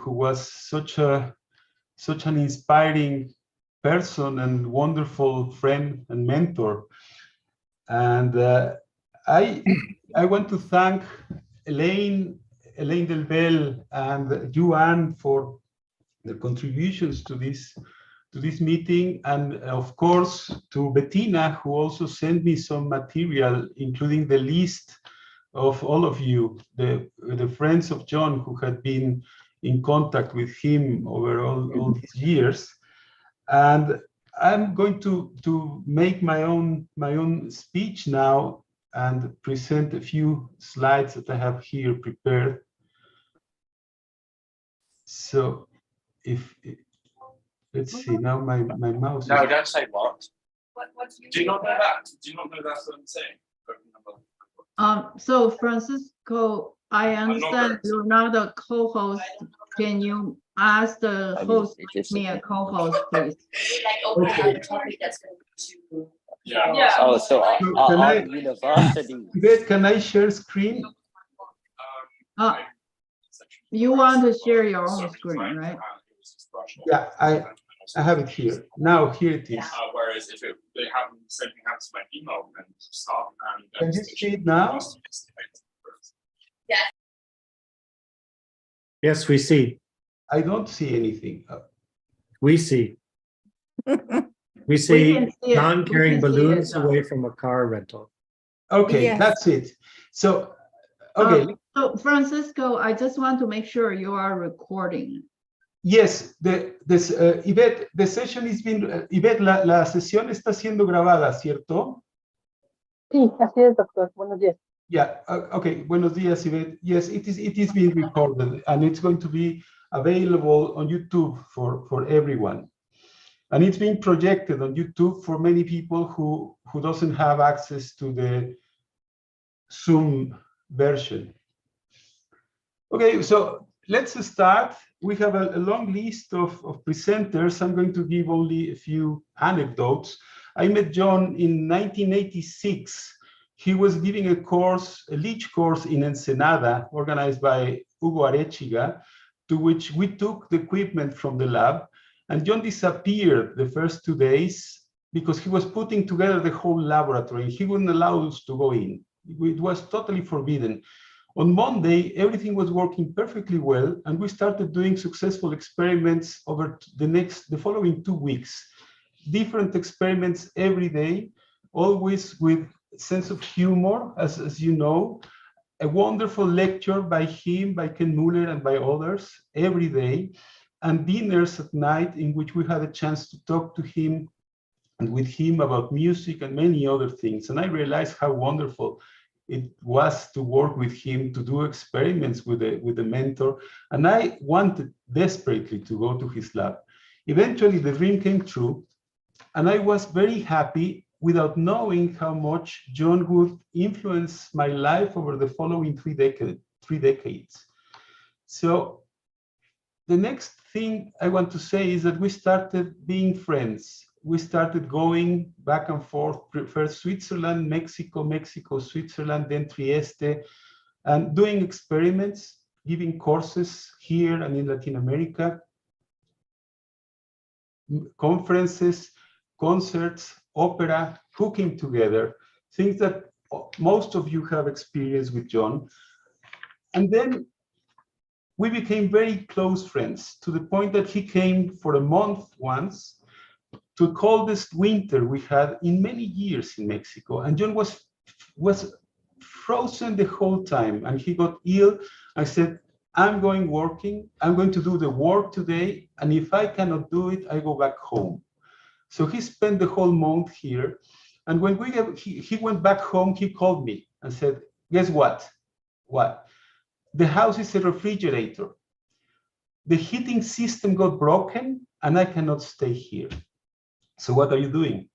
who was such an inspiring person and wonderful friend and mentor. And I want to thank Elaine Delbel and Yuan for their contributions to this meeting, and of course to Bettina, who also sent me some material, including the list of all of you, the friends of John who had been in contact with him over all these years. And I'm going to make my own speech now and present a few slides that I have here prepared. So let's see, now my mouse. No, don't say what. Do you not know that? Do you not know that's what I'm saying? So Francisco, I understand you're not a co-host. Can you ask the host to make me a co-host, please? Okay. Yeah. Oh, so our university. Can I share screen? You want to share your own screen, right? Yeah, I have it here. Now here it is. Whereas if they happen the same thing happens to my email and stuff, and can you see it now? Yes, we see. I don't see anything. We see. We see see John carrying balloons now. away from a car rental. Okay, Yes. that's it. So, okay. So Francisco, I just want to make sure you are recording. Yes, Yvette, the session is being, Yvette, la sesión está siendo grabada, ¿cierto? Sí, así es, doctor. Buenos días. Yeah, okay, buenos días, Yvette. Yes, it is being recorded, and it's going to be available on YouTube for everyone. And it's being projected on YouTube for many people who doesn't have access to the Zoom version. Okay, so let's start. We have a long list of presenters. I'm going to give only a few anecdotes. I met John in 1986. He was giving a leech course in Ensenada, organized by Hugo Arechiga, to which we took the equipment from the lab. And John disappeared the first 2 days because he was putting together the whole laboratory. He wouldn't allow us to go in. It was totally forbidden. On Monday, everything was working perfectly well, and we started doing successful experiments over the following 2 weeks. Different experiments every day, always with sense of humor, as you know, a wonderful lecture by him, by Ken Muller, and by others every day, and dinners at night in which we had a chance to talk to him and with him about music and many other things. And I realized how wonderful it was to work with him, to do experiments with the mentor. And I wanted desperately to go to his lab. Eventually, the dream came true, and I was very happy without knowing how much John would influence my life over the following 3 decades. So the next thing I want to say is that we started being friends. We started going back and forth, first Switzerland, Mexico, Switzerland, then Trieste, and doing experiments, giving courses here and in Latin America, conferences, concerts, opera, cooking together, things that most of you have experienced with John. And then we became very close friends to the point that he came for a month once to the coldest winter we had in many years in Mexico. And John was frozen the whole time, and he got ill. I said, I'm going to do the work today, and if I cannot do it, I go back home. So he spent the whole month here. And when he went back home, he called me and said, guess what? What? The house is a refrigerator. The heating system got broken, and I cannot stay here. So what are you doing?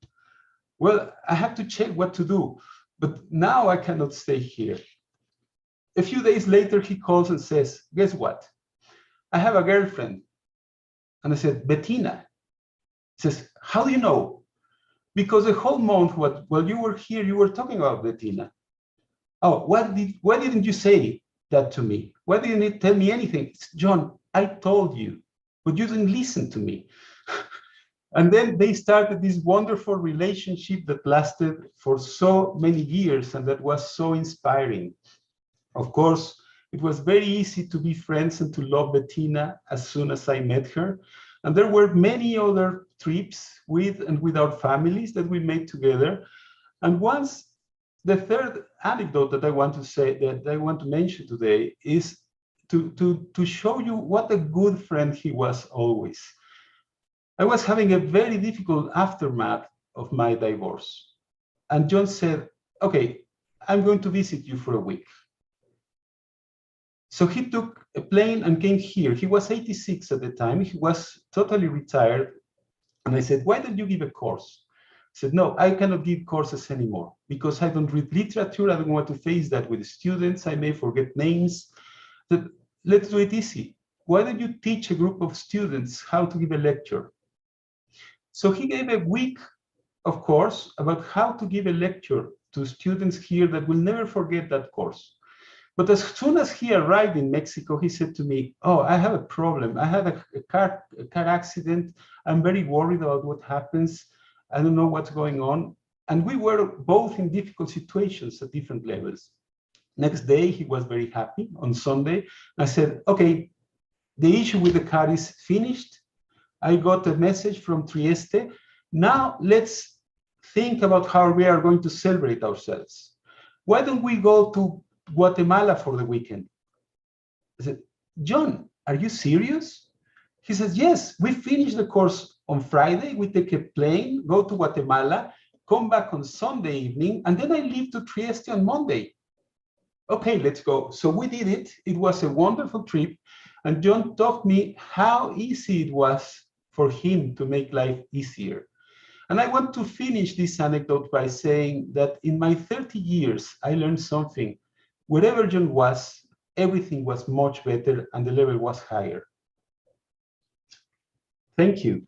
Well, I have to check what to do, but now I cannot stay here. A few days later, he calls and says, guess what? I have a girlfriend. And I said, Bettina. He says, how do you know? Because the whole month while you were here, you were talking about Bettina. Oh, why didn't you say that to me? Why didn't you tell me anything? John, I told you, but you didn't listen to me. And then they started this wonderful relationship that lasted for so many years and that was so inspiring. Of course, it was very easy to be friends and to love Bettina as soon as I met her. And there were many other trips with and without families that we made together. And once, the third anecdote that I want to say, that I want to mention today, is to show you what a good friend he was always. I was having a very difficult aftermath of my divorce. And John said, okay, I'm going to visit you for a week. So he took a plane and came here. He was 86 at the time. He was totally retired. And I said, why don't you give a course? He said, no, I cannot give courses anymore because I don't read literature. I don't want to face that with students. I may forget names. Said, let's do it easy. Why don't you teach a group of students how to give a lecture? So he gave a week of course about how to give a lecture to students here that will never forget that course. But as soon as he arrived in Mexico, he said to me, oh, I have a problem. I had a car accident. I'm very worried about what happens. I don't know what's going on. And we were both in difficult situations at different levels. Next day, he was very happy. On Sunday, I said, okay, the issue with the car is finished. I got a message from Trieste. Now let's think about how we are going to celebrate ourselves. Why don't we go to Guatemala for the weekend? I said, John, are you serious? He says, yes, we finish the course on Friday. We take a plane, go to Guatemala, come back on Sunday evening, and then I leave to Trieste on Monday. Okay, let's go. So we did it. It was a wonderful trip. And John taught me how easy it was for him to make life easier. And I want to finish this anecdote by saying that in my 30 years, I learned something. Wherever John was, everything was much better and the level was higher. Thank you.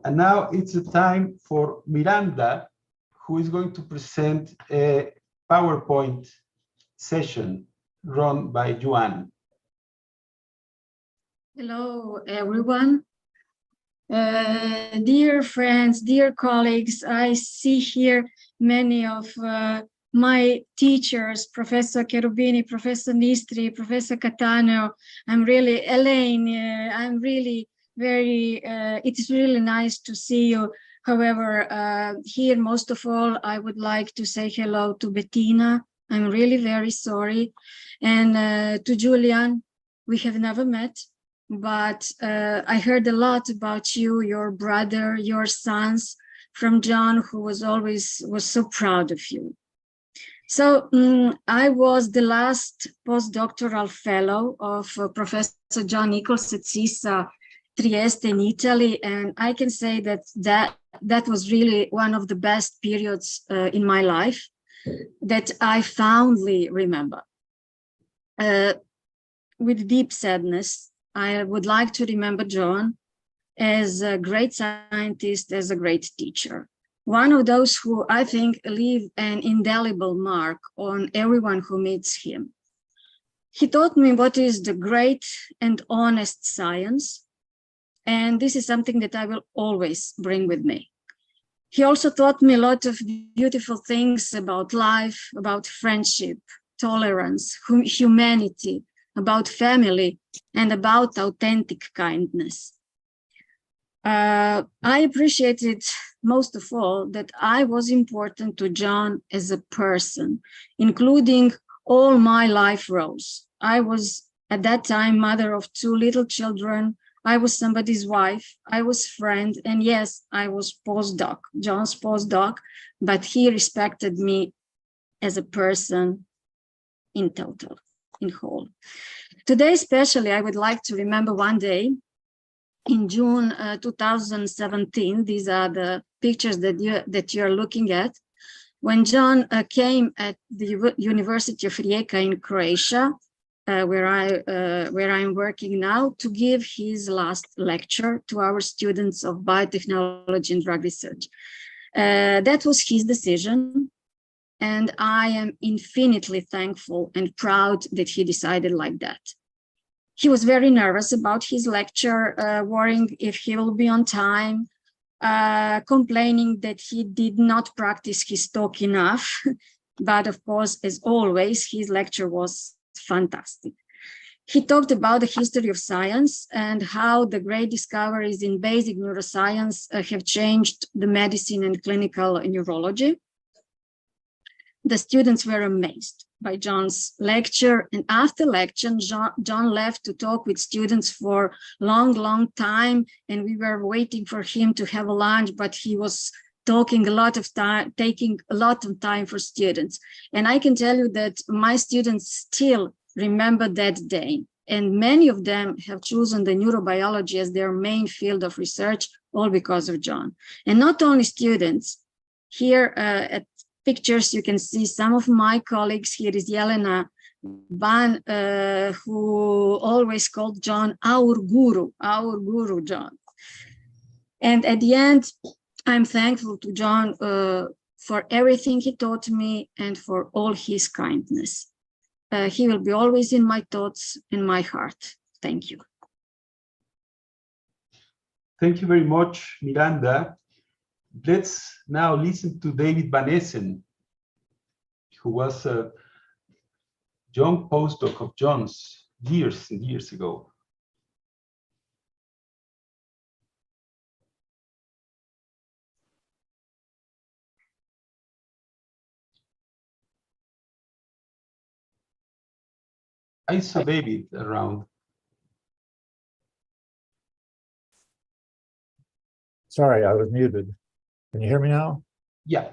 And now it's the time for Miranda, who is going to present a PowerPoint session run by Joan. Hello, everyone. Dear friends, dear colleagues, I see here many of my teachers, Professor Cherubini, Professor Nistri, Professor Cattaneo. I'm really, Elaine, I'm really very, it is really nice to see you. However, here, most of all, I would like to say hello to Bettina. I'm really very sorry. And to Julian, we have never met. But I heard a lot about you, your brother, your sons, from John, who was so proud of you. So I was the last postdoctoral fellow of Professor John Nicholls at CISA Trieste in Italy, and I can say that was really one of the best periods in my life that I fondly remember. With deep sadness, I would like to remember John as a great scientist, as a great teacher. One of those who I think leave an indelible mark on everyone who meets him. He taught me what is the great and honest science, and this is something that I will always bring with me. He also taught me a lot of beautiful things about life, about friendship, tolerance, humanity, about family, and about authentic kindness. I appreciated most of all that I was important to John as a person, including all my life roles. I was at that time mother of 2 little children. I was somebody's wife. I was friend, and yes, I was postdoc, John's postdoc, but he respected me as a person in total, in whole. Today, especially, I would like to remember one day in June 2017. These are the pictures that you're looking at. When John came at the University of Rijeka in Croatia, where I'm working now, to give his last lecture to our students of biotechnology and drug research. That was his decision. And I am infinitely thankful and proud that he decided like that. He was very nervous about his lecture, worrying if he will be on time, complaining that he did not practice his talk enough. But of course, as always, his lecture was fantastic. He talked about the history of science and how the great discoveries in basic neuroscience have changed the medicine and clinical neurology. The students were amazed by John's lecture, and after lecture, John left to talk with students for long time, and we were waiting for him to have a lunch, but he was talking a lot of time, taking a lot of time for students. And I can tell you that my students still remember that day, and many of them have chosen the neurobiology as their main field of research, all because of John. And not only students. Here at pictures, you can see some of my colleagues. Here is Jelena Ban, who always called John our guru John. And at the end, I'm thankful to John for everything he taught me and for all his kindness. He will be always in my thoughts, in my heart. Thank you. Thank you very much, Miranda. Let's now listen to David Van Essen, who was a young postdoc of John's years and years ago. I saw David around. Sorry, I was muted. Can you hear me now? Yeah.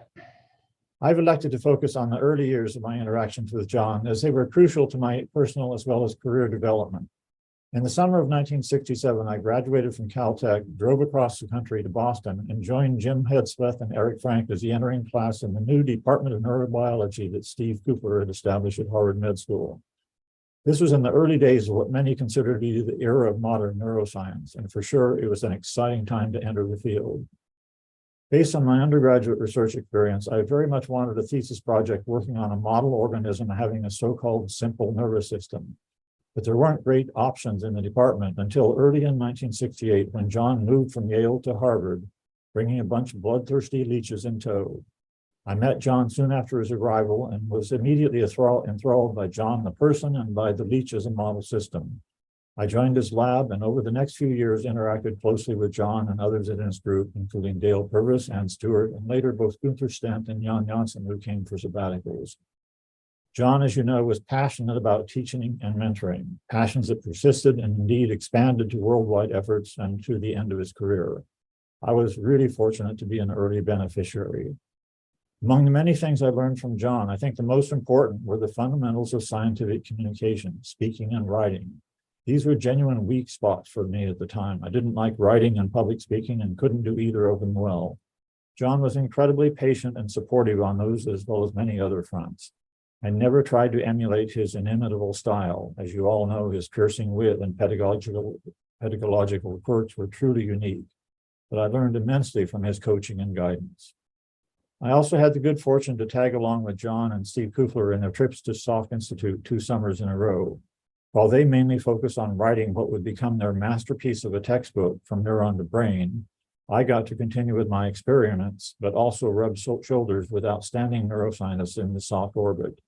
I've elected to focus on the early years of my interactions with John, as they were crucial to my personal as well as career development. In the summer of 1967, I graduated from Caltech, drove across the country to Boston, and joined Jim Hedspeth and Eric Frank as the entering class in the new Department of Neurobiology that Steve Cooper had established at Harvard Med School. This was in the early days of what many consider to be the era of modern neuroscience, and for sure, it was an exciting time to enter the field. Based on my undergraduate research experience, I very much wanted a thesis project working on a model organism having a so-called simple nervous system. But there weren't great options in the department until early in 1968, when John moved from Yale to Harvard, bringing a bunch of bloodthirsty leeches in tow. I met John soon after his arrival and was immediately enthralled by John the person and by the leech as a model system. I joined his lab and over the next few years interacted closely with John and others in his group, including Dale Purvis, Ann Stewart, and later both Gunther Stent and Jan Janssen, who came for sabbaticals. John, as you know, was passionate about teaching and mentoring, passions that persisted and indeed expanded to worldwide efforts and to the end of his career. I was really fortunate to be an early beneficiary. Among the many things I learned from John, I think the most important were the fundamentals of scientific communication, speaking and writing. These were genuine weak spots for me at the time. I didn't like writing and public speaking and couldn't do either of them well. John was incredibly patient and supportive on those as well as many other fronts. I never tried to emulate his inimitable style. As you all know, his piercing wit and pedagogical quirks were truly unique, but I learned immensely from his coaching and guidance. I also had the good fortune to tag along with John and Steve Kufler in their trips to Salk Institute 2 summers in a row. While they mainly focused on writing what would become their masterpiece of a textbook, From Neuron to Brain, I got to continue with my experiments, but also rub shoulders with outstanding neuroscientists in the Salk orbit.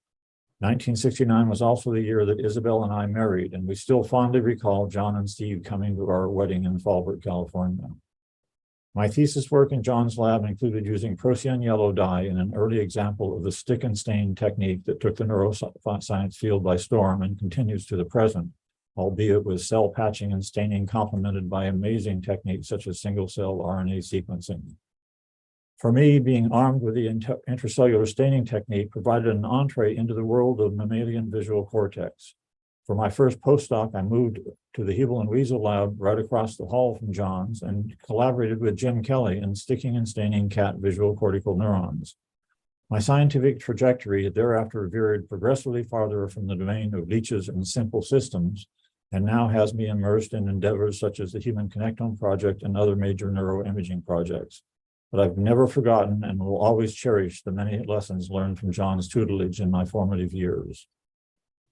1969 was also the year that Isabel and I married, and we still fondly recall John and Steve coming to our wedding in Fallbrook, California. My thesis work in John's lab included using Procyon yellow dye in an early example of the stick and stain technique that took the neuroscience field by storm and continues to the present, albeit with cell patching and staining complemented by amazing techniques such as single-cell RNA sequencing. For me, being armed with the intracellular staining technique provided an entree into the world of mammalian visual cortex. For my first postdoc, I moved to the Hebel and Weasel lab right across the hall from John's and collaborated with Jim Kelly in sticking and staining cat visual cortical neurons. My scientific trajectory thereafter veered progressively farther from the domain of leeches and simple systems, and now has me immersed in endeavors such as the Human Connectome Project and other major neuroimaging projects. But I've never forgotten and will always cherish the many lessons learned from John's tutelage in my formative years.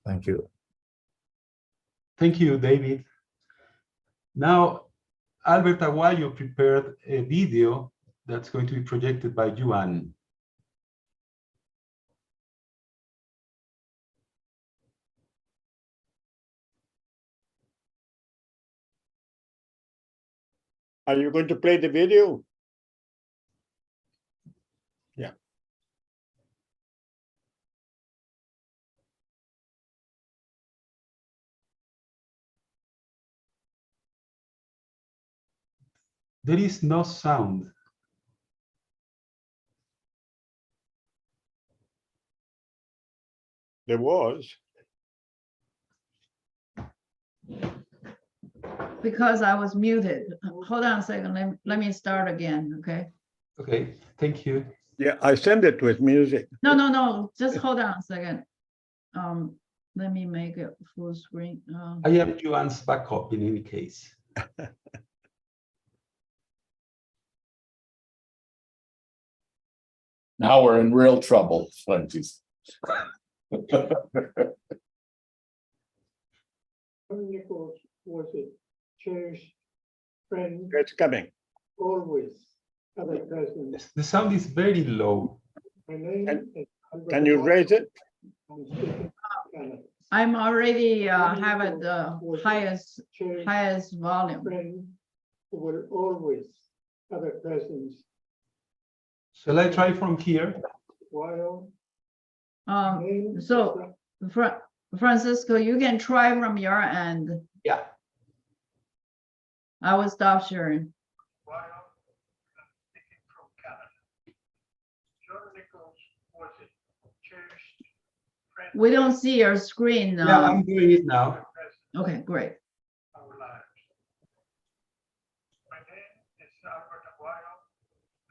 Thank you. Thank you, David. Now, Albert Aguayo prepared a video that's going to be projected by Yuan. Are you going to play the video? Yeah. There is no sound. There was. Because I was muted. Hold on a second. Let me start again, okay? Okay, thank you. Yeah, I sent it with music. No. Just hold on a second. Let me make it full screen. I am Yuan's backup in any case. Now we're in real trouble, Francis. Nicholls was a cherished friend, It's coming. always other present. The sound is very low. My name is Albert Can you raise it? I'm speaking Canada. I'm already have it the Cherished highest volume. friend who will always have a presence Shall I try from here? while name is So Francisco, you can try from your end. Yeah. I will stop sharing. while I'm speaking from Canada. John Nicholls was a cherished friend. We don't see your screen. Yeah, I'm doing it now. Okay, great. Our lives. My name is Albert Aguayo.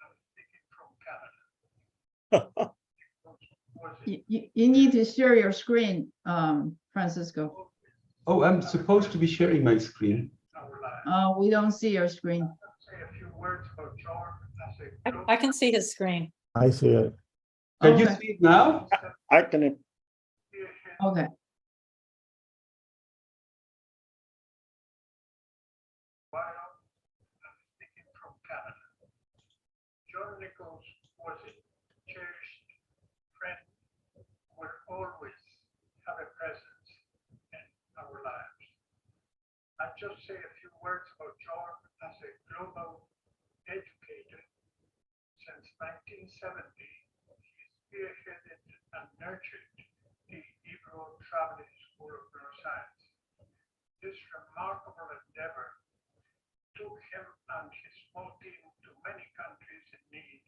I'm speaking from Canada. You need to share your screen, Francisco. Oh, I'm supposed to be sharing my screen. We don't see your screen. Say a few words about John as a I can see his screen. I see it. Can you Okay. see it now? I can. Okay. while I'm speaking from Canada. John Nicholls was a cherished friend who will always have a presence in our lives. I'll just say a few words about John as a global educator. Since 1970, he spearheaded and nurtured the Hebrew Traveling School of Neuroscience. This remarkable endeavor took him and his small team to many countries in need,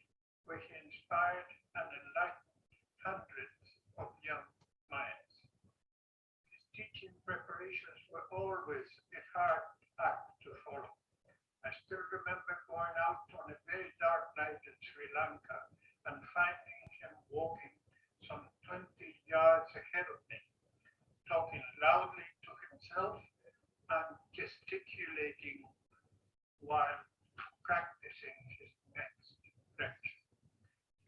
where he inspired and enlightened hundreds of young minds. His teaching preparations were always a hard act to follow. I still remember going out on a very dark night in Sri Lanka and finding him walking some 20 yards ahead of me, talking loudly to himself and gesticulating while practicing his next lecture.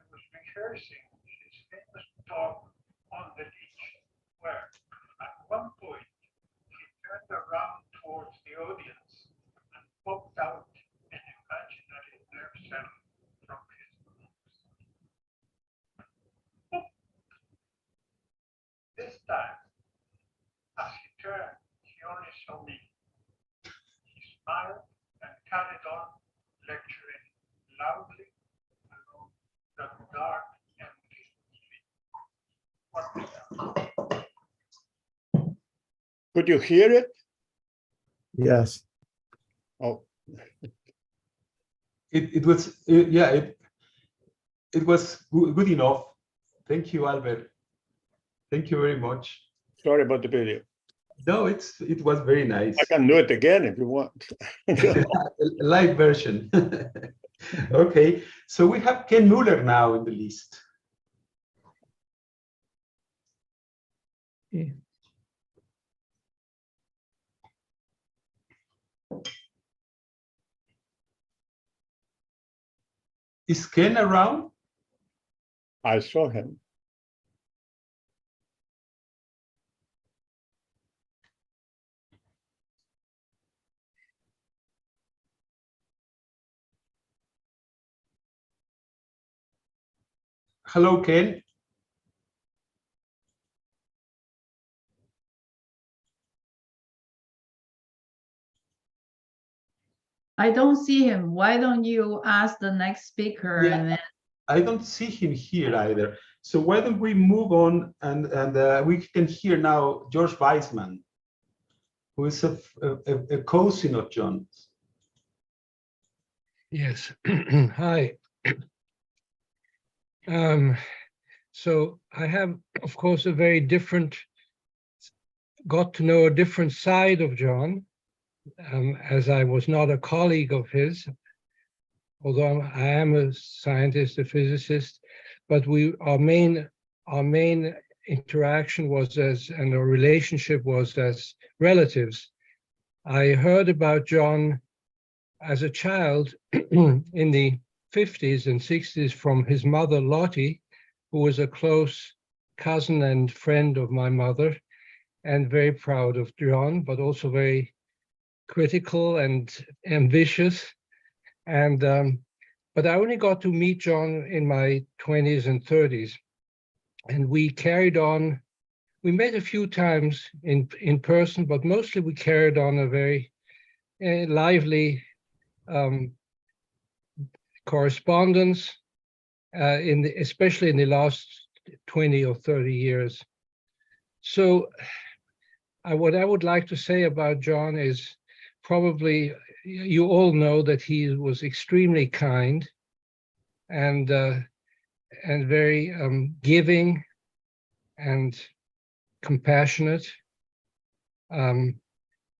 He was rehearsing his famous talk on the beach, where at one point he turned around towards the audience and popped out an imaginary nerve cell from his lungs. This time, as he turned, he only saw me. He smiled and carried on lecturing loudly along the dark, empty street. Could you hear it? Yes. Oh, It was yeah, it was good enough. Thank you, Albert. Thank you very much. sorry about the video. No, it was very nice. I can do it again if you want. A live version. Okay, so we have Ken Muller now in the list. Is Ken around? I saw him. Hello, Ken. I don't see him. Why don't you ask the next speaker? Yeah. And then I don't see him here either. So why don't we move on and we can hear now George Weissman, who is a cousin of John's. Yes. Hi. So I have, of course, got to know a different side of John, as I was not a colleague of his, although I am a scientist, a physicist, but our main interaction was and our relationship was as relatives. I heard about John as a child in the 50s and 60s from his mother, Lottie, who was a close cousin and friend of my mother, and very proud of John, but also very critical and ambitious. And but I only got to meet John in my 20s and 30s. And we carried on. We met a few times in person, but mostly we carried on a very lively correspondence, especially in the last 20 or 30 years. So what I would like to say about John is probably, you all know that he was extremely kind and very giving and compassionate.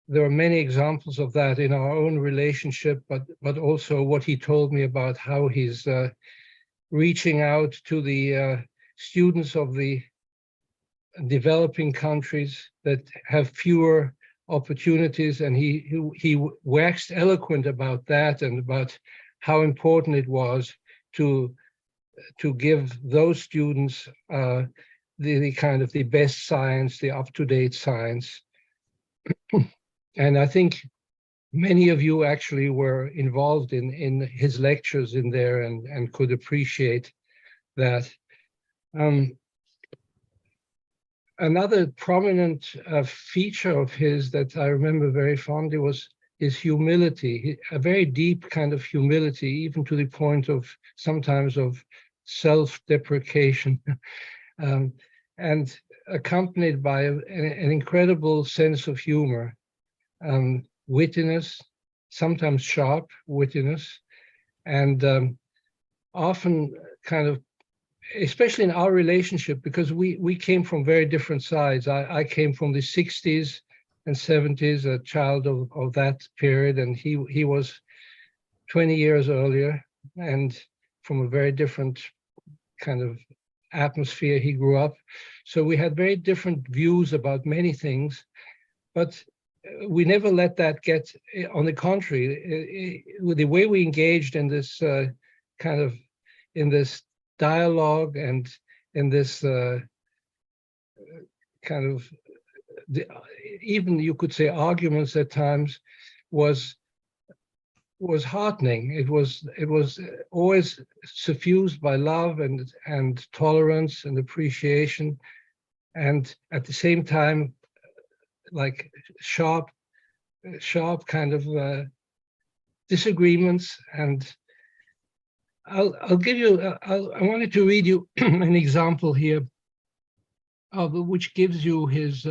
There are many examples of that in our own relationship, but also what he told me about how he's reaching out to the students of the developing countries that have fewer opportunities, and he waxed eloquent about that and about how important it was to give those students the kind of the best science, the up-to-date science. And I think many of you actually were involved in his lectures in there and could appreciate that. Another prominent feature of his that I remember very fondly was his humility, a very deep kind of humility, even to the point of sometimes of self-deprecation, and accompanied by an incredible sense of humor, wittiness, sometimes sharp wittiness, and often kind of, especially in our relationship, because we came from very different sides. I came from the 60s and 70s, a child of that period, and he was 20 years earlier, and from a very different kind of atmosphere he grew up. So we had very different views about many things, but we never let that get, on the contrary, with the way we engaged in this kind of, in this dialogue and in this kind of, even you could say arguments at times, was heartening. It was always suffused by love and tolerance and appreciation, and at the same time, like sharp kind of disagreements. And I'll give you, I wanted to read you an example here of which gives you his,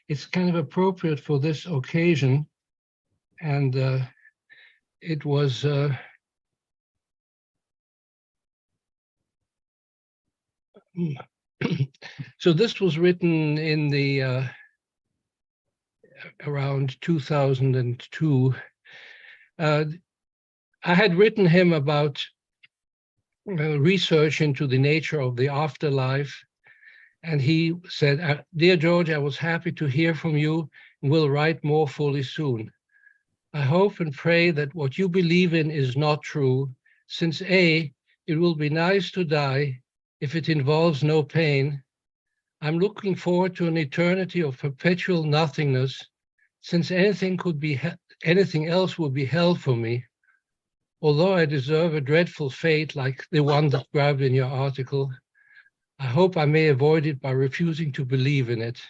it's kind of appropriate for this occasion. And it was, so this was written in the, around 2002. I had written him about research into the nature of the afterlife. And he said, "Dear George, I was happy to hear from you and will write more fully soon. I hope and pray that what you believe in is not true, since A, it will be nice to die if it involves no pain. I'm looking forward to an eternity of perpetual nothingness, since anything else would be hell for me. Although I deserve a dreadful fate like the one described in your article, I hope I may avoid it by refusing to believe in it.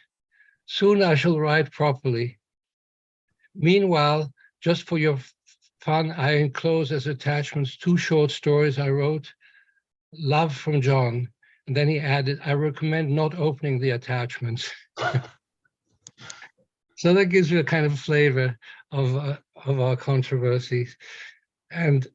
Soon I shall write properly. Meanwhile, just for your fun, I enclose as attachments 2 short stories I wrote, Love from John. And then he added, I recommend not opening the attachments. So that gives you a kind of flavor of our controversies. And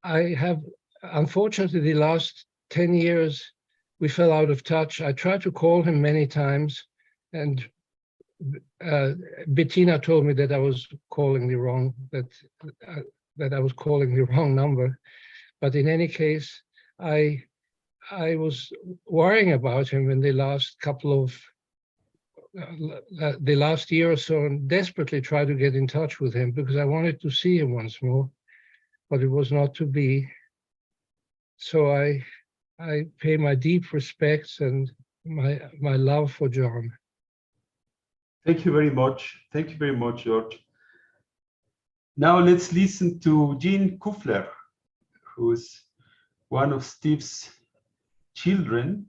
I have, unfortunately, the last 10 years, we fell out of touch. I tried to call him many times, and Bettina told me that I was calling the wrong, that I was calling the wrong number. But in any case, I was worrying about him in the last couple of, the last year or so, and desperately tried to get in touch with him because I wanted to see him once more, but it was not to be. So I pay my deep respects and my love for John. Thank you very much. Thank you very much, George. Now let's listen to Jean Kuffler, who's one of Steve's children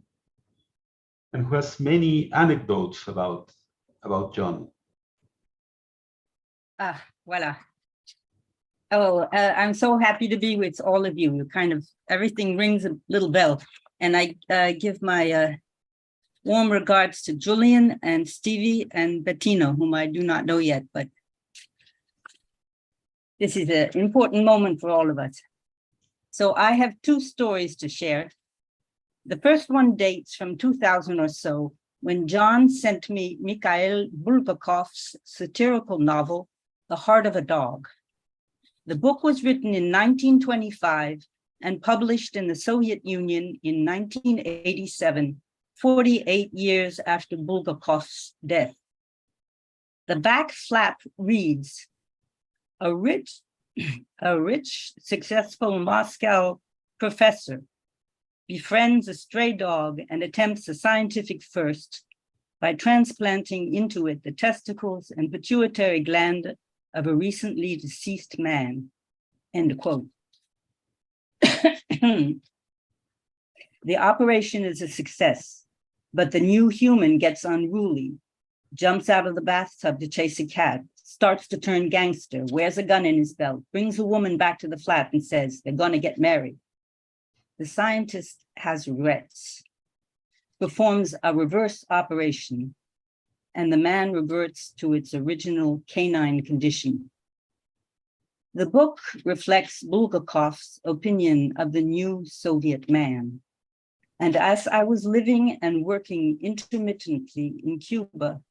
and who has many anecdotes about John. Voila. Oh, I'm so happy to be with all of you. Kind of everything rings a little bell. And I give my warm regards to Julian and Stevie and Bettina, whom I do not know yet, but this is an important moment for all of us. So I have 2 stories to share. The first one dates from 2000 or so, when John sent me Mikhail Bulgakov's satirical novel, The Heart of a Dog. The book was written in 1925 and published in the Soviet Union in 1987, 48 years after Bulgakov's death. The back flap reads, a rich, successful Moscow professor befriends a stray dog and attempts a scientific first by transplanting into it the testicles and pituitary gland of a recently deceased man, end quote. The operation is a success, but the new human gets unruly, jumps out of the bathtub to chase a cat, starts to turn gangster, wears a gun in his belt, brings a woman back to the flat and says, they're gonna get married. The scientist has regrets, performs a reverse operation, and the man reverts to its original canine condition. The book reflects Bulgakov's opinion of the new Soviet man. And as I was living and working intermittently in Cuba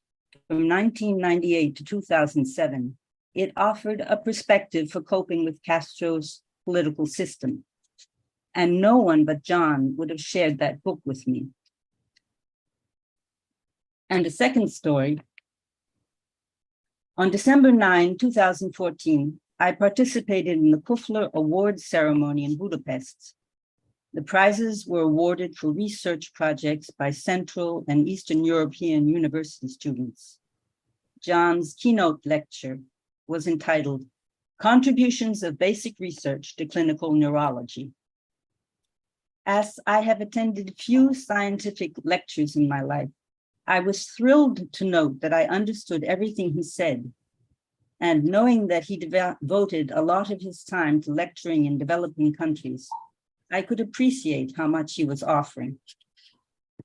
from 1998 to 2007, it offered a perspective for coping with Castro's political system. And no one but John would have shared that book with me. And a second story. On December 9, 2014, I participated in the Kuffler Awards ceremony in Budapest. The prizes were awarded for research projects by Central and Eastern European university students. John's keynote lecture was entitled, Contributions of Basic Research to Clinical Neurology. As I have attended few scientific lectures in my life, I was thrilled to note that I understood everything he said. And knowing that he devoted a lot of his time to lecturing in developing countries, I could appreciate how much he was offering.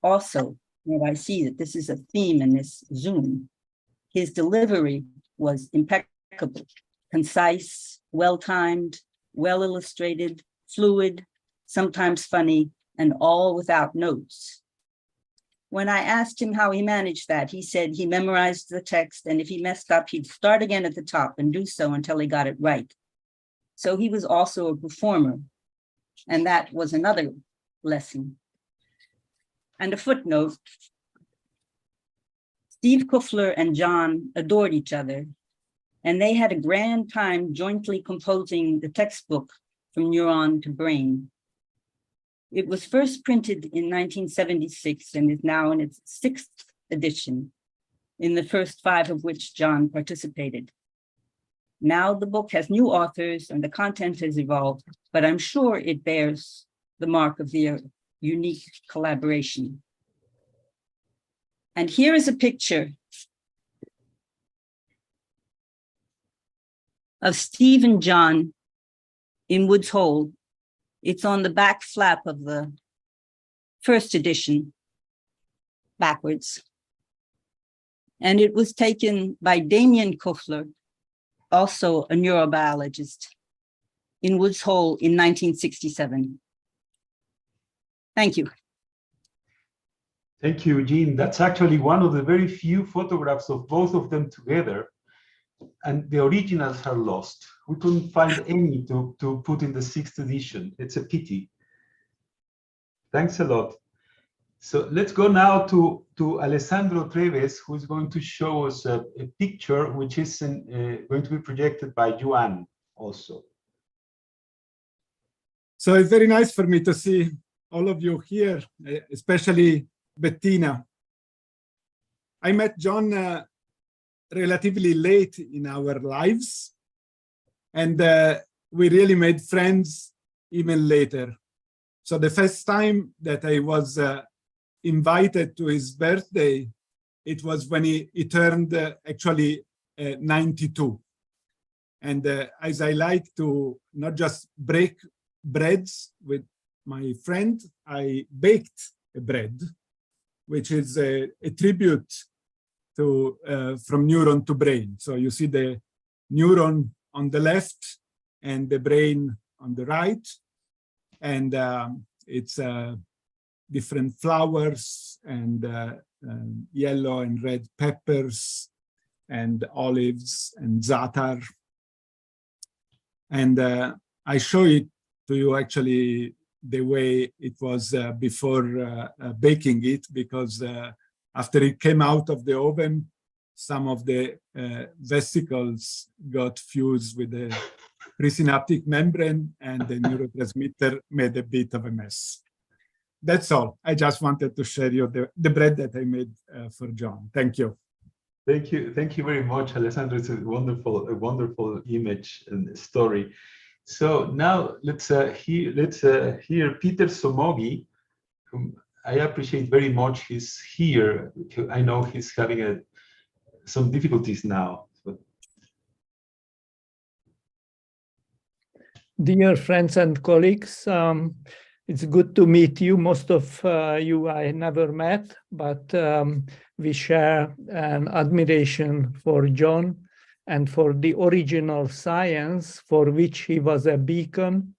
Also, and I see that this is a theme in this Zoom, his delivery was impeccable, concise, well-timed, well-illustrated, fluid, sometimes funny, and all without notes. When I asked him how he managed that, he said he memorized the text, and if he messed up, he'd start again at the top and do so until he got it right. So he was also a performer, and that was another lesson. And a footnote, Steve Kuffler and John adored each other, and they had a grand time jointly composing the textbook From Neuron to Brain. It was first printed in 1976 and is now in its 6th edition, in the first 5 of which John participated. Now the book has new authors and the content has evolved, but I'm sure it bears the mark of their unique collaboration. And here is a picture of Steve and John in Woods Hole. It's on the back flap of the first edition, backwards. And it was taken by Damien Kuffler, also a neurobiologist, in Woods Hole in 1967. Thank you. Thank you, Eugene. That's actually one of the very few photographs of both of them together, and the originals are lost. We couldn't find any to put in the 6th edition. It's a pity. Thanks a lot. So let's go now to Alessandro Treves, who is going to show us a picture which is going to be projected by Joan also. So it's very nice for me to see all of you here, especially Bettina. I met John relatively late in our lives, and we really made friends even later. So the first time that I was invited to his birthday, it was when he turned actually 92. And as I like to not just break breads with my friend, I baked a bread, which is a tribute to from neuron to brain. So you see the neuron on the left and the brain on the right. And it's different flowers and yellow and red peppers and olives and za'atar. And I show it to you actually the way it was before baking it, because after it came out of the oven, some of the vesicles got fused with the presynaptic membrane and the neurotransmitter made a bit of a mess. That's all. I just wanted to share you the bread that I made for John. Thank you. Thank you. Thank you very much, Alessandro. It's a wonderful image and story. So now let's hear Peter Somogi, whom I appreciate very much. He's here. I know he's having some difficulties now. Dear friends and colleagues, it's good to meet you. Most of you I never met, but we share an admiration for John and for the original science for which he was a beacon,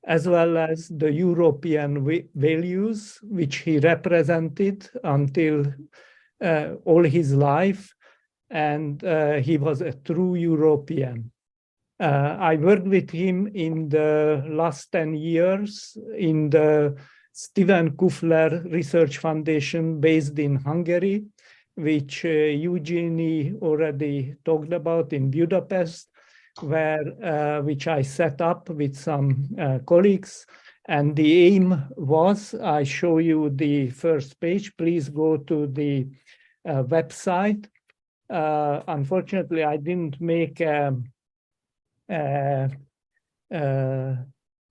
as well as the European values which he represented until all his life. And he was a true European. I worked with him in the last 10 years in the Stephen Kuffler Research Foundation based in Hungary, which Eugenie already talked about in Budapest, which I set up with some colleagues. And the aim was, I show you the first page, please go to the website. Unfortunately, I didn't make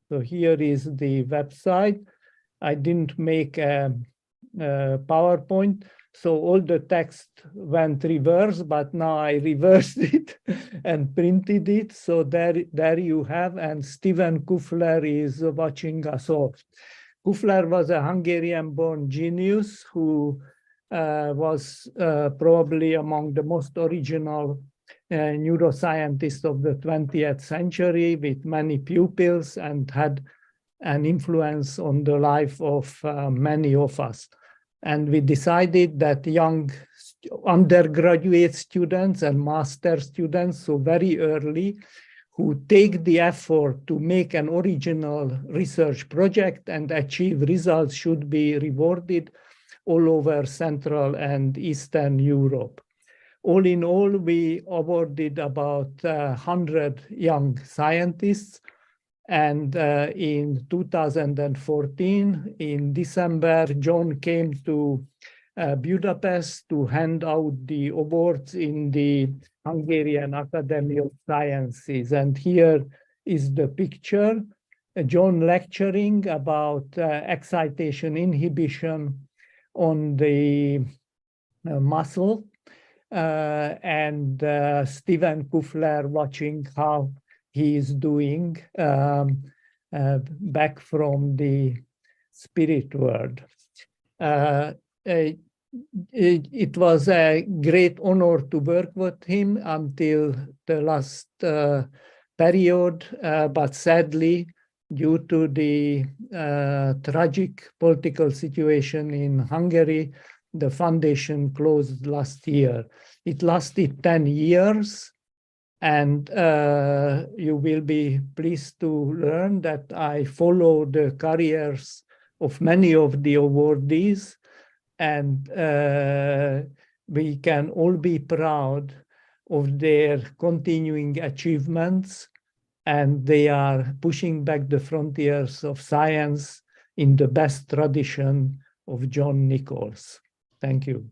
so here is the website. I didn't make a PowerPoint, so all the text went reverse, but now I reversed it and printed it. So there you have, and Stephen Kuffler is watching us all. Kuffler was a Hungarian-born genius who was probably among the most original neuroscientists of the 20th century, with many pupils, and had an influence on the life of many of us. And we decided that young undergraduate students and master students, so very early, who take the effort to make an original research project and achieve results should be rewarded all over Central and Eastern Europe. All in all, we awarded about 100 young scientists. And in 2014, in December, John came to Budapest to hand out the awards in the Hungarian Academy of Sciences. And here is the picture, John lecturing about excitation inhibition on the muscle, and Stephen Kufler watching how he is doing back from the spirit world. It was a great honor to work with him until the last period, but sadly, due to the tragic political situation in Hungary, the foundation closed last year. It lasted 10 years, and you will be pleased to learn that I follow the careers of many of the awardees, and we can all be proud of their continuing achievements, and they are pushing back the frontiers of science in the best tradition of John Nicholls. Thank you.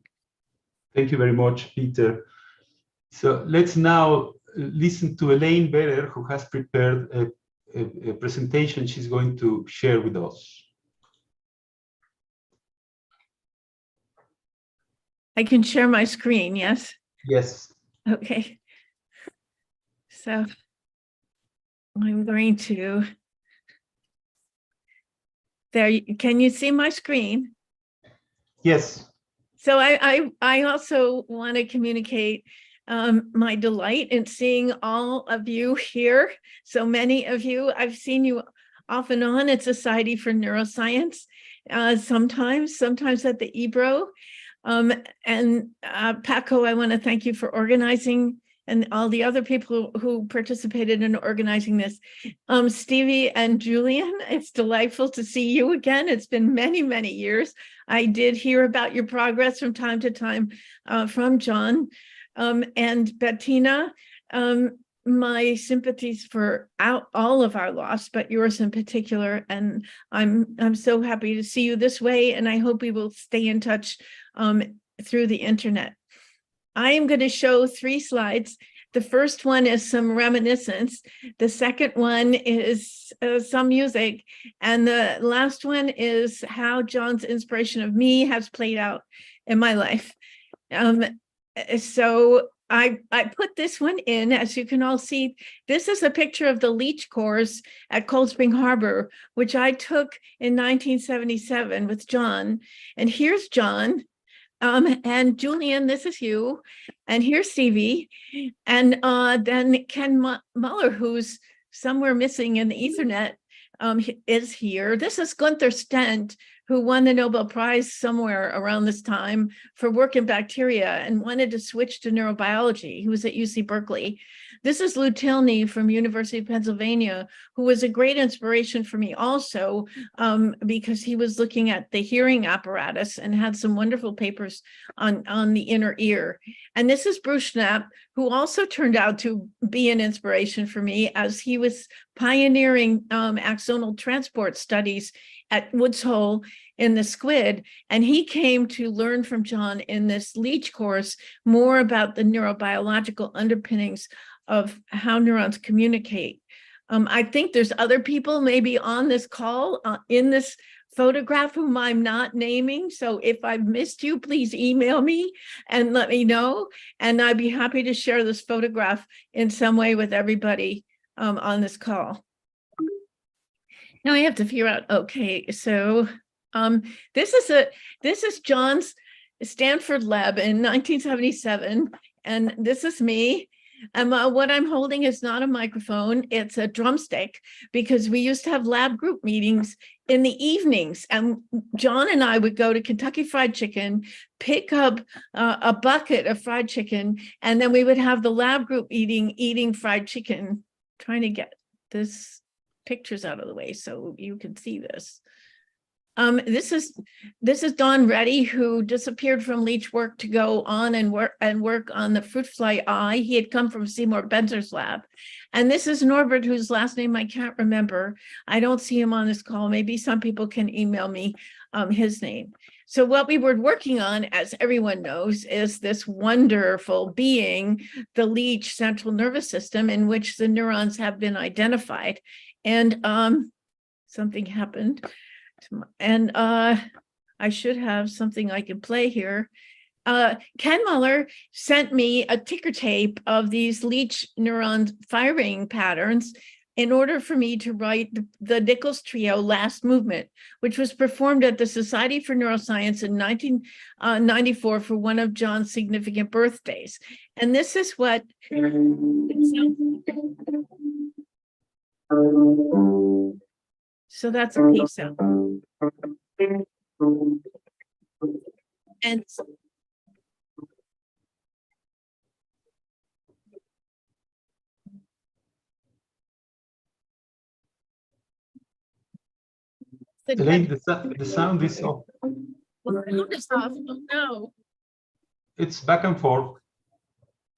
Thank you very much, Peter. So let's now listen to Elaine Berer, who has prepared a presentation she's going to share with us. I can share my screen, yes? Yes. Okay. So I'm going to, can you see my screen? Yes. So I also want to communicate my delight in seeing all of you here. So many of you, I've seen you off and on at Society for Neuroscience, sometimes at the EBRO. And Paco, I want to thank you for organizing, and all the other people who participated in organizing this. Stevie and Julian, it's delightful to see you again. It's been many, many years. I did hear about your progress from time to time from John. And Bettina, my sympathies for all of our loss, but yours in particular. And I'm so happy to see you this way, and I hope we will stay in touch through the internet. I am going to show 3 slides. The first one is some reminiscence. The second one is some music. And the last one is how John's inspiration of me has played out in my life. So I put this one in, as you can all see. This is a picture of the Leech course at Cold Spring Harbor, which I took in 1977 with John. And here's John. And Julian, this is you, and here's Stevie, and then Ken Muller, who's somewhere missing in the Ethernet, is here. This is Gunther Stent, who won the Nobel Prize somewhere around this time for work in bacteria and wanted to switch to neurobiology. He was at UC Berkeley. This is Lou Tilney from University of Pennsylvania, who was a great inspiration for me also, because he was looking at the hearing apparatus and had some wonderful papers on the inner ear. And this is Bruce Schnapp, who also turned out to be an inspiration for me, as he was pioneering axonal transport studies at Woods Hole in the squid. And he came to learn from John in this Leech course more about the neurobiological underpinnings of how neurons communicate. I think there's other people maybe on this call in this photograph whom I'm not naming. So if I've missed you, please email me and let me know. And I'd be happy to share this photograph in some way with everybody on this call. Now I have to figure out, okay, so this is John's Stanford lab in 1977, and this is me. What I'm holding is not a microphone, it's a drumstick, because we used to have lab group meetings in the evenings, and John and I would go to Kentucky Fried Chicken, pick up a bucket of fried chicken, and then we would have the lab group eating fried chicken. Trying to get this pictures out of the way so you can see this. This is Don Reddy, who disappeared from Leech work to go on and work on the fruit fly eye. He had come from Seymour Benter's lab. And this is Norbert, whose last name I can't remember. I don't see him on this call. Maybe some people can email me his name. So what we were working on, as everyone knows, is this wonderful being, the leech central nervous system, in which the neurons have been identified. And something happened. And I should have something I can play here. Ken Muller sent me a ticker tape of these leech neuron firing patterns in order for me to write the Nicholls Trio Last Movement, which was performed at the Society for Neuroscience in 1994 for one of John's significant birthdays. And this is what it sounds like. So that's a piece out. And Elaine, the sound is off. Well, the sound is off. Oh, no. It's back and forth.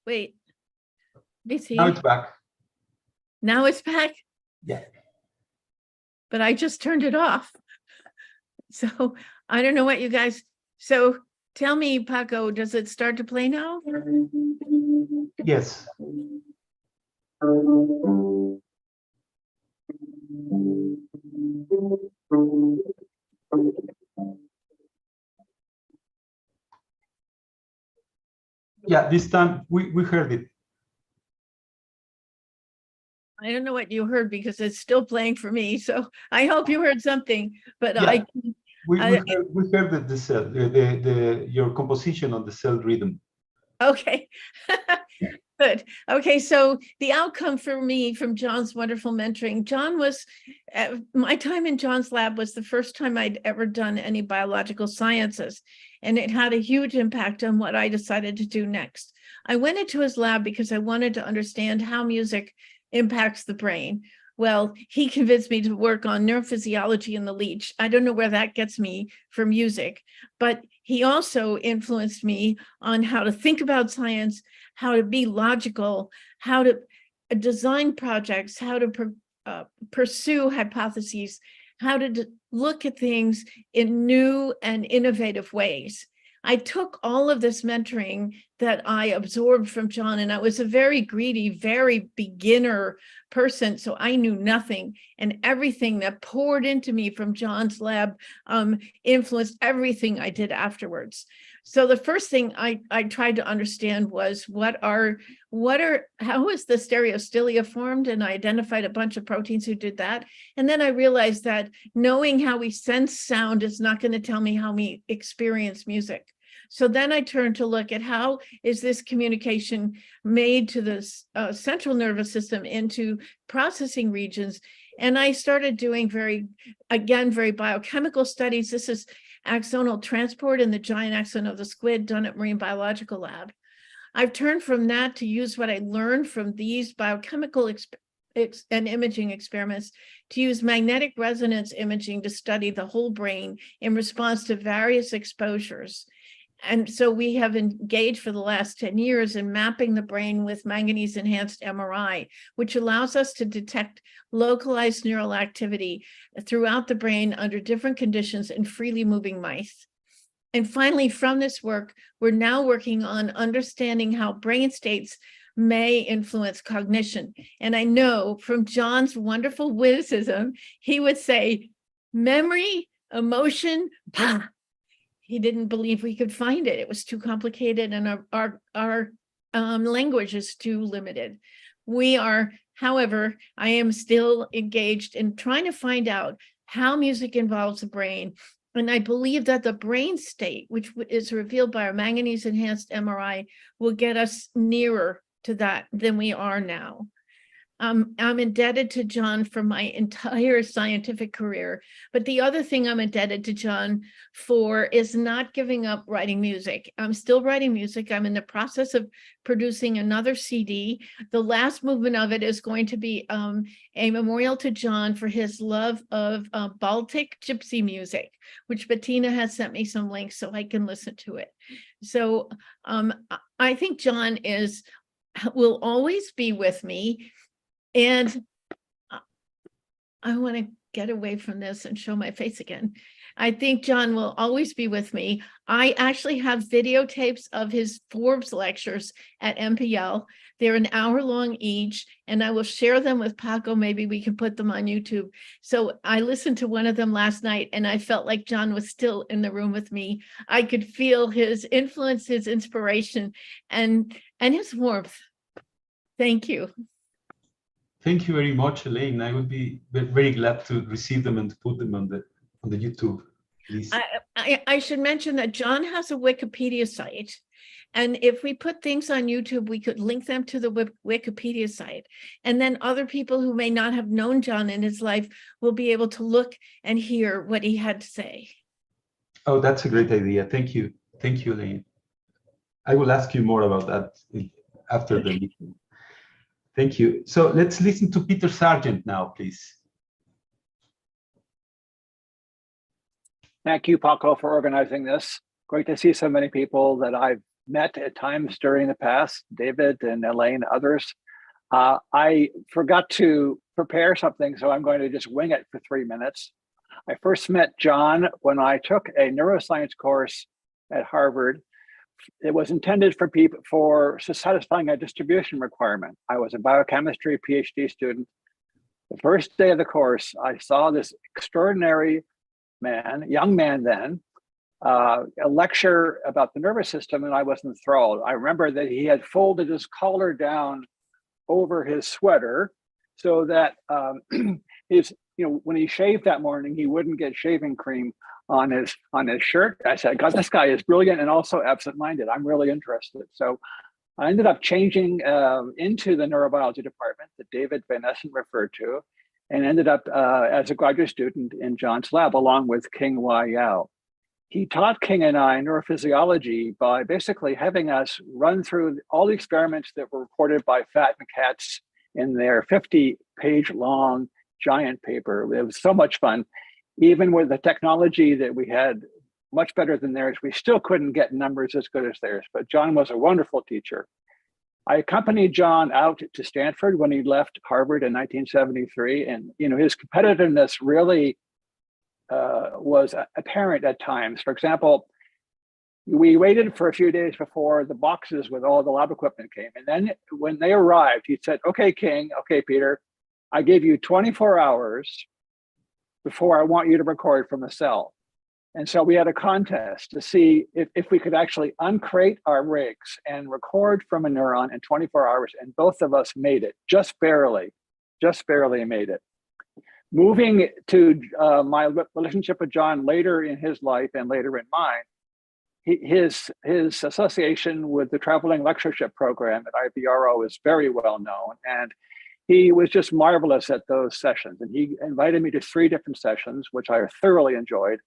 Wait. Let me see. Now it's back. Now it's back? Yeah. But I just turned it off. So I don't know what you guys, so tell me, Paco, does it start to play now? Yes. Yeah, this time we heard it. I don't know what you heard because it's still playing for me. So I hope you heard something, but Yeah, we heard the cell, your composition on the cell rhythm. Okay. Good. Okay, so the outcome for me from John's wonderful mentoring, John was, my time in John's lab was the first time I'd ever done any biological sciences, and it had a huge impact on what I decided to do next. I went into his lab because I wanted to understand how music impacts the brain. Well, he convinced me to work on neurophysiology in the leech. I don't know where that gets me for music, but he also influenced me on how to think about science, how to be logical, how to design projects, how to pursue hypotheses, how to look at things in new and innovative ways. I took all of this mentoring that I absorbed from John, and I was a very greedy, very beginner person, so I knew nothing, and everything that poured into me from John's lab influenced everything I did afterwards. So the first thing I tried to understand was how is the stereostylia formed, and I identified a bunch of proteins who did that. And then I realized that knowing how we sense sound is not going to tell me how we experience music. So then I turned to look at how is this communication made to the central nervous system into processing regions. And I started doing very biochemical studies. This is axonal transport in the giant axon of the squid done at Marine Biological Lab. I've turned from that to use what I learned from these biochemical and imaging experiments to use magnetic resonance imaging to study the whole brain in response to various exposures. And so we have engaged for the last 10 years in mapping the brain with manganese enhanced MRI, which allows us to detect localized neural activity throughout the brain under different conditions in freely moving mice. And finally, from this work, we're now working on understanding how brain states may influence cognition. And I know from John's wonderful witticism, he would say, memory, emotion, bah. He didn't believe we could find it. It was too complicated, and our language is too limited. We are, however, I am still engaged in trying to find out how music involves the brain. And I believe that the brain state, which is revealed by our manganese enhanced MRI, will get us nearer to that than we are now. I'm indebted to John for my entire scientific career, but the other thing I'm indebted to John for is not giving up writing music. I'm still writing music. I'm in the process of producing another CD. The last movement of it is going to be a memorial to John for his love of Baltic gypsy music, which Bettina has sent me some links so I can listen to it. So I think John will always be with me. And I want to get away from this and show my face again. I think John will always be with me. I actually have videotapes of his Forbes lectures at MPL. They're an hour long each, and I will share them with Paco. Maybe we can put them on YouTube. So I listened to one of them last night, and I felt like John was still in the room with me. I could feel his influence, his inspiration, and his warmth. Thank you. Thank you very much, Elaine. I would be very glad to receive them and to put them on the YouTube list. I should mention that John has a Wikipedia site. And if we put things on YouTube, we could link them to the Wikipedia site. And then other people who may not have known John in his life will be able to look and hear what he had to say. Oh, that's a great idea. Thank you. Thank you, Elaine. I will ask you more about that after the meeting. Thank you. So let's listen to Peter Sargent now, please. Thank you, Paco, for organizing this. Great to see so many people that I've met at times during the past, David and Elaine, others. I forgot to prepare something, so I'm going to just wing it for 3 minutes. I first met John when I took a neuroscience course at Harvard. It was intended for people for satisfying a distribution requirement. I was a biochemistry PhD student. The first day of the course, I saw this extraordinary man, young man then, a lecture about the nervous system, and I was enthralled. I remember that he had folded his collar down over his sweater so that when he shaved that morning, he wouldn't get shaving cream on his shirt. I said, God, this guy is brilliant and also absent-minded. I'm really interested. So I ended up changing into the neurobiology department that David Van Essen referred to, and ended up as a graduate student in John's lab along with King Y. Yao. He taught King and I neurophysiology by basically having us run through all the experiments that were reported by Fat and Katz in their 50-page long giant paper. It was so much fun. Even with the technology that we had much better than theirs, we still couldn't get numbers as good as theirs, but John was a wonderful teacher. I accompanied John out to Stanford when he left Harvard in 1973, and his competitiveness really was apparent at times. For example, we waited for a few days before the boxes with all the lab equipment came, and then when they arrived, he said, "Okay, King, okay, Peter, I gave you 24 hours before I want you to record from the cell." And so we had a contest to see if we could actually uncrate our rigs and record from a neuron in 24 hours. And both of us made it, just barely made it. Moving to my relationship with John later in his life and later in mine, his association with the traveling lectureship program at IBRO is very well known. And he was just marvelous at those sessions. And he invited me to 3 different sessions, which I thoroughly enjoyed.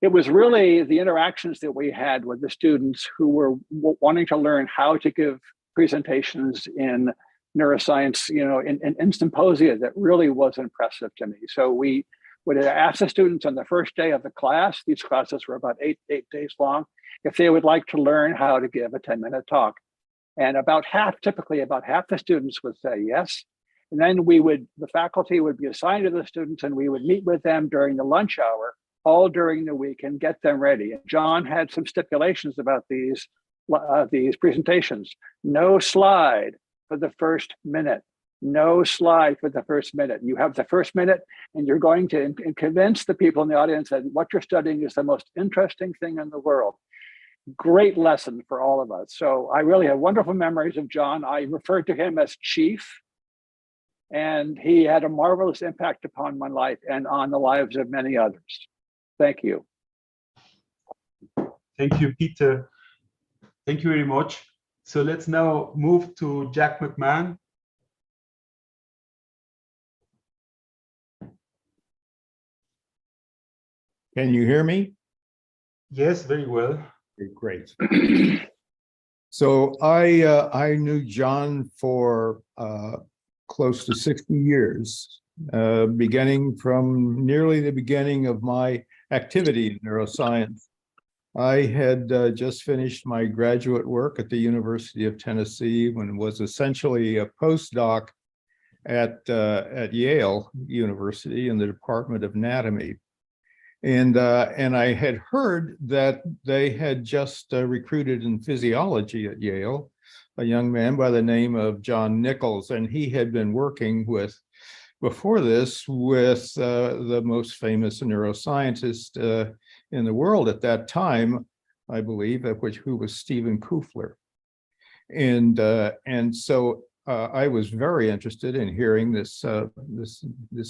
It was really the interactions that we had with the students who were wanting to learn how to give presentations in neuroscience, in symposia, that really was impressive to me. So we would ask the students on the first day of the class, these classes were about eight days long, if they would like to learn how to give a 10-minute talk. And typically about half the students would say yes. And then the faculty would be assigned to the students, and we would meet with them during the lunch hour, all during the week, and get them ready. And John had some stipulations about these presentations. No slide for the first minute. No slide for the first minute. You have the first minute, and you're going to convince the people in the audience that what you're studying is the most interesting thing in the world. Great lesson for all of us. So I really have wonderful memories of John. I referred to him as Chief, and he had a marvelous impact upon my life and on the lives of many others. Thank you. Thank you, Peter. Thank you very much. So let's now move to Jack McMahon. Can you hear me? Yes, very well. Okay, great. So I knew John for close to 60 years, beginning from nearly the beginning of my activity in neuroscience. I had just finished my graduate work at the University of Tennessee when was essentially a postdoc at Yale University in the Department of Anatomy. And I had heard that they had just recruited in physiology at Yale a young man by the name of John Nicholls, and he had been working with, before this, with the most famous neuroscientist in the world at that time, I believe, who was Stephen Kufler. And so I was very interested in hearing this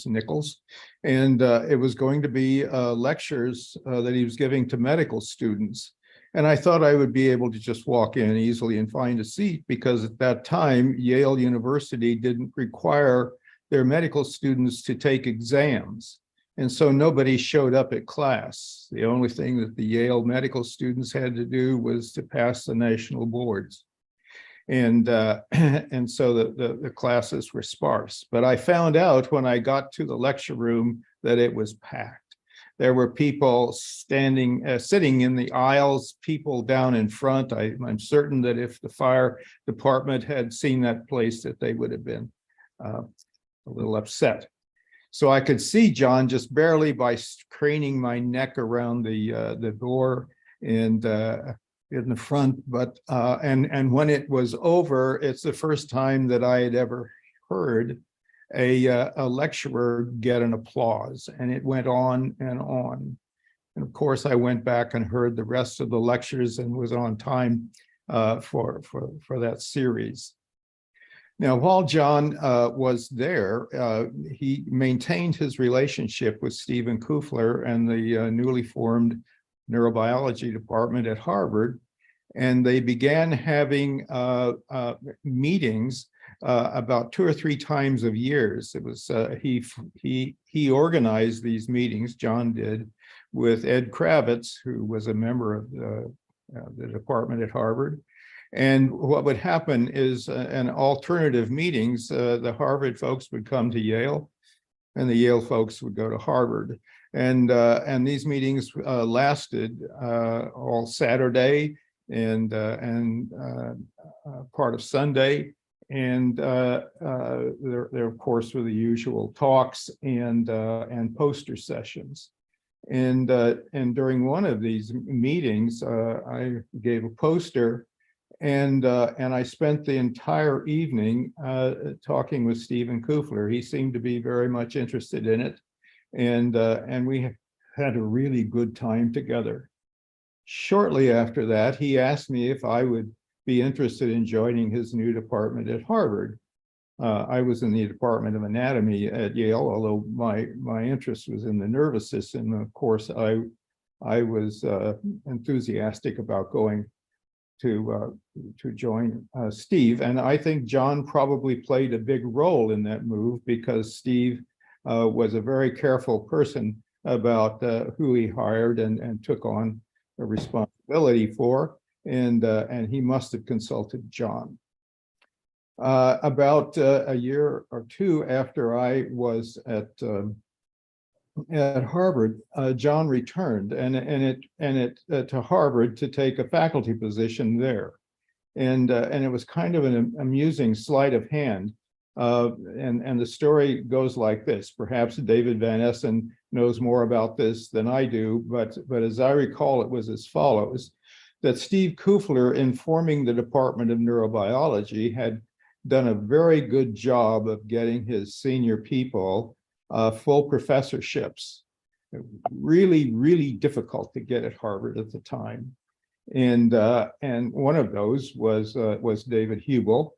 Nicholls, and it was going to be lectures that he was giving to medical students. And I thought I would be able to just walk in easily and find a seat, because at that time, Yale University didn't require their medical students to take exams. And so nobody showed up at class. The only thing that the Yale medical students had to do was to pass the national boards. And so the classes were sparse. But I found out when I got to the lecture room that it was packed. There were people standing, sitting in the aisles, people down in front. I'm certain that if the fire department had seen that place, that they would have been a little upset. So I could see John just barely by craning my neck around the door and in the front. But and when it was over, it's the first time that I had ever heard a lecturer get an applause, and it went on and on. And of course, I went back and heard the rest of the lectures and was on time for that series. Now, while John was there, he maintained his relationship with Stephen Kufler and the newly formed neurobiology department at Harvard, and they began having meetings about 2 or 3 times a year. It was he organized these meetings, John did, with Ed Kravitz, who was a member of the department at Harvard. And what would happen is an alternative meetings, the Harvard folks would come to Yale, and the Yale folks would go to Harvard. And these meetings lasted all Saturday and part of Sunday. And there of course were the usual talks and poster sessions. And during one of these meetings, I gave a poster, and I spent the entire evening talking with Stephen Kufler. He seemed to be very much interested in it, and we had a really good time together. Shortly after that, he asked me if I would be interested in joining his new department at Harvard. I was in the Department of Anatomy at Yale, although my interest was in the nervous system. Of course, I was enthusiastic about going to join Steve. And I think John probably played a big role in that move, because Steve was a very careful person about who he hired and took on the responsibility for. And he must have consulted John. About a year or two after I was at Harvard, John returned to Harvard to take a faculty position there, and it was kind of an amusing sleight of hand. And the story goes like this. Perhaps David Van Essen knows more about this than I do, but as I recall, it was as follows: that Steve Kufler, in forming the Department of Neurobiology, had done a very good job of getting his senior people full professorships. Really, really difficult to get at Harvard at the time. And one of those was David Hubel.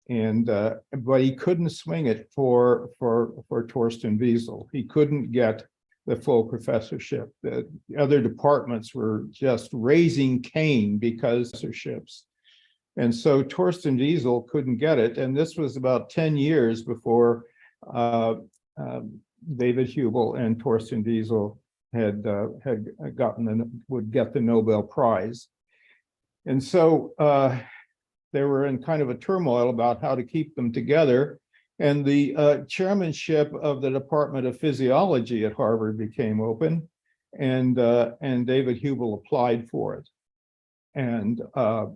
But he couldn't swing it for Torsten Wiesel. He couldn't get the full professorship. The other departments were just raising Cain because professorships. And so Torsten Wiesel couldn't get it. And this was about 10 years before David Hubel and Torsten Wiesel would get the Nobel Prize. And so they were in kind of a turmoil about how to keep them together. And the chairmanship of the Department of Physiology at Harvard became open, and David Hubel applied for it. And I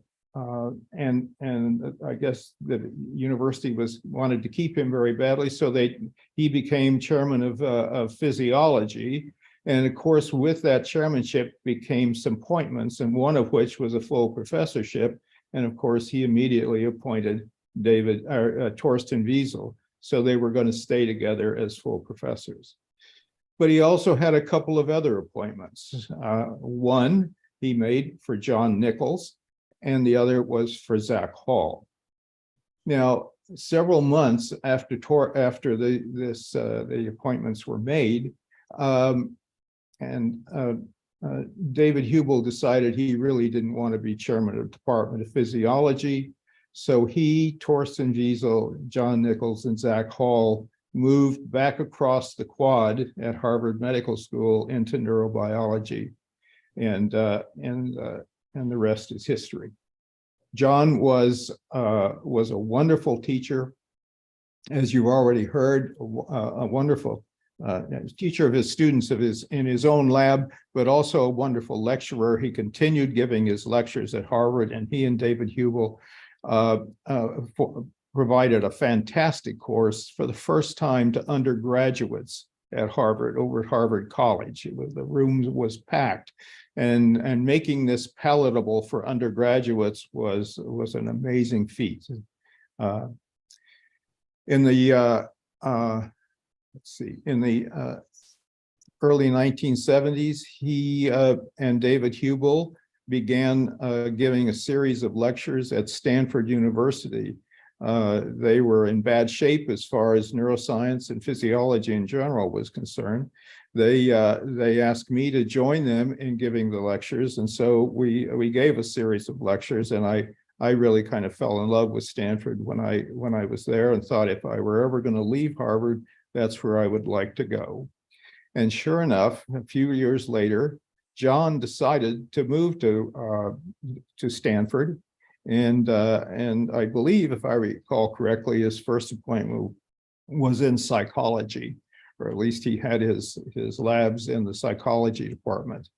guess the university wanted to keep him very badly, so he became chairman of physiology. And of course, with that chairmanship became some appointments, and one of which was a full professorship. And of course, he immediately appointed Torsten Wiesel. So they were going to stay together as full professors. But he also had a couple of other appointments. One he made for John Nicholls, and the other was for Zach Hall. Now, several months after the appointments were made, David Hubel decided he really didn't want to be chairman of the Department of Physiology. So he, Torsten Wiesel, John Nicholls, and Zach Hall moved back across the quad at Harvard Medical School into neurobiology, and the rest is history. John was a wonderful teacher, as you've already heard, a wonderful teacher of his students in his own lab, but also a wonderful lecturer. He continued giving his lectures at Harvard, and he and David Hubel provided a fantastic course for the first time to undergraduates at Harvard, over at Harvard College. The room was packed, and making this palatable for undergraduates was an amazing feat. In the early 1970s, he and David Hubel began giving a series of lectures at Stanford University. They were in bad shape as far as neuroscience and physiology in general was concerned. They asked me to join them in giving the lectures, and so we gave a series of lectures, and I really kind of fell in love with Stanford when I was there, and thought if I were ever going to leave Harvard, that's where I would like to go. And sure enough, a few years later, John decided to move to Stanford, and I believe, if I recall correctly, his first appointment was in psychology, or at least he had his labs in the psychology department.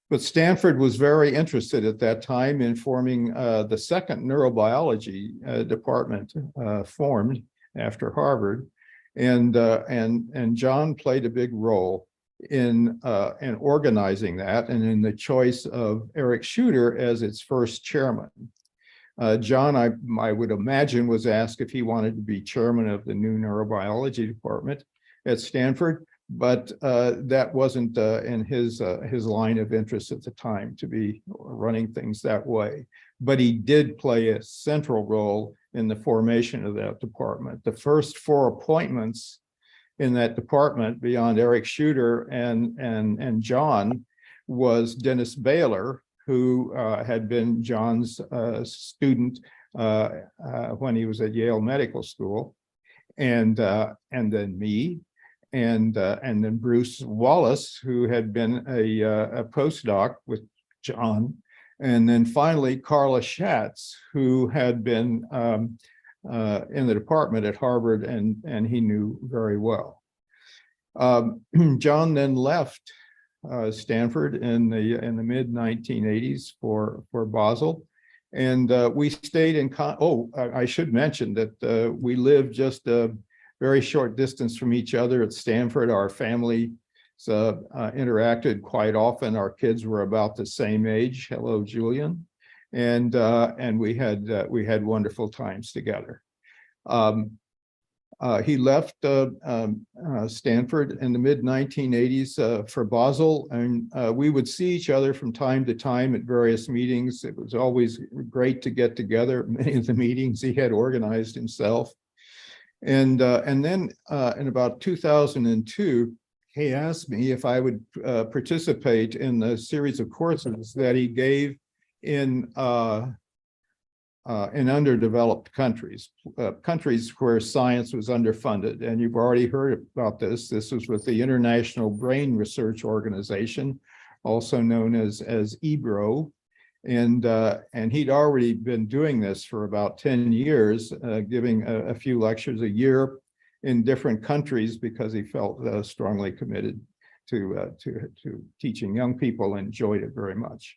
But Stanford was very interested at that time in forming the second neurobiology department formed after Harvard, and John played a big role in organizing that, and in the choice of Eric Shooter as its first chairman. John, I would imagine, was asked if he wanted to be chairman of the new neurobiology department at Stanford, but that wasn't in his line of interest at the time, to be running things that way. But he did play a central role in the formation of that department. The first 4 appointments in that department, beyond Eric Shooter and John, was Dennis Baylor, who had been John's student when he was at Yale Medical School, and then me, and then Bruce Wallace, who had been a postdoc with John, and then finally Carla Schatz, who had been in the department at Harvard, and he knew very well. John then left Stanford in the mid 1980s for Basel, and we stayed in. I should mention that we lived just a very short distance from each other at Stanford. Our family interacted quite often. Our kids were about the same age. Hello, Julian, and we had wonderful times together. He left Stanford in the mid 1980s for Basel, and we would see each other from time to time at various meetings. It was always great to get together. Many of the meetings he had organized himself. And then in about 2002, he asked me if I would participate in the series of courses that he gave in underdeveloped countries, countries where science was underfunded. And you've already heard about this. This was with the International Brain Research Organization, also known as EBRO. And he'd already been doing this for about 10 years, giving a few lectures a year in different countries, because he felt strongly committed to teaching young people, and enjoyed it very much.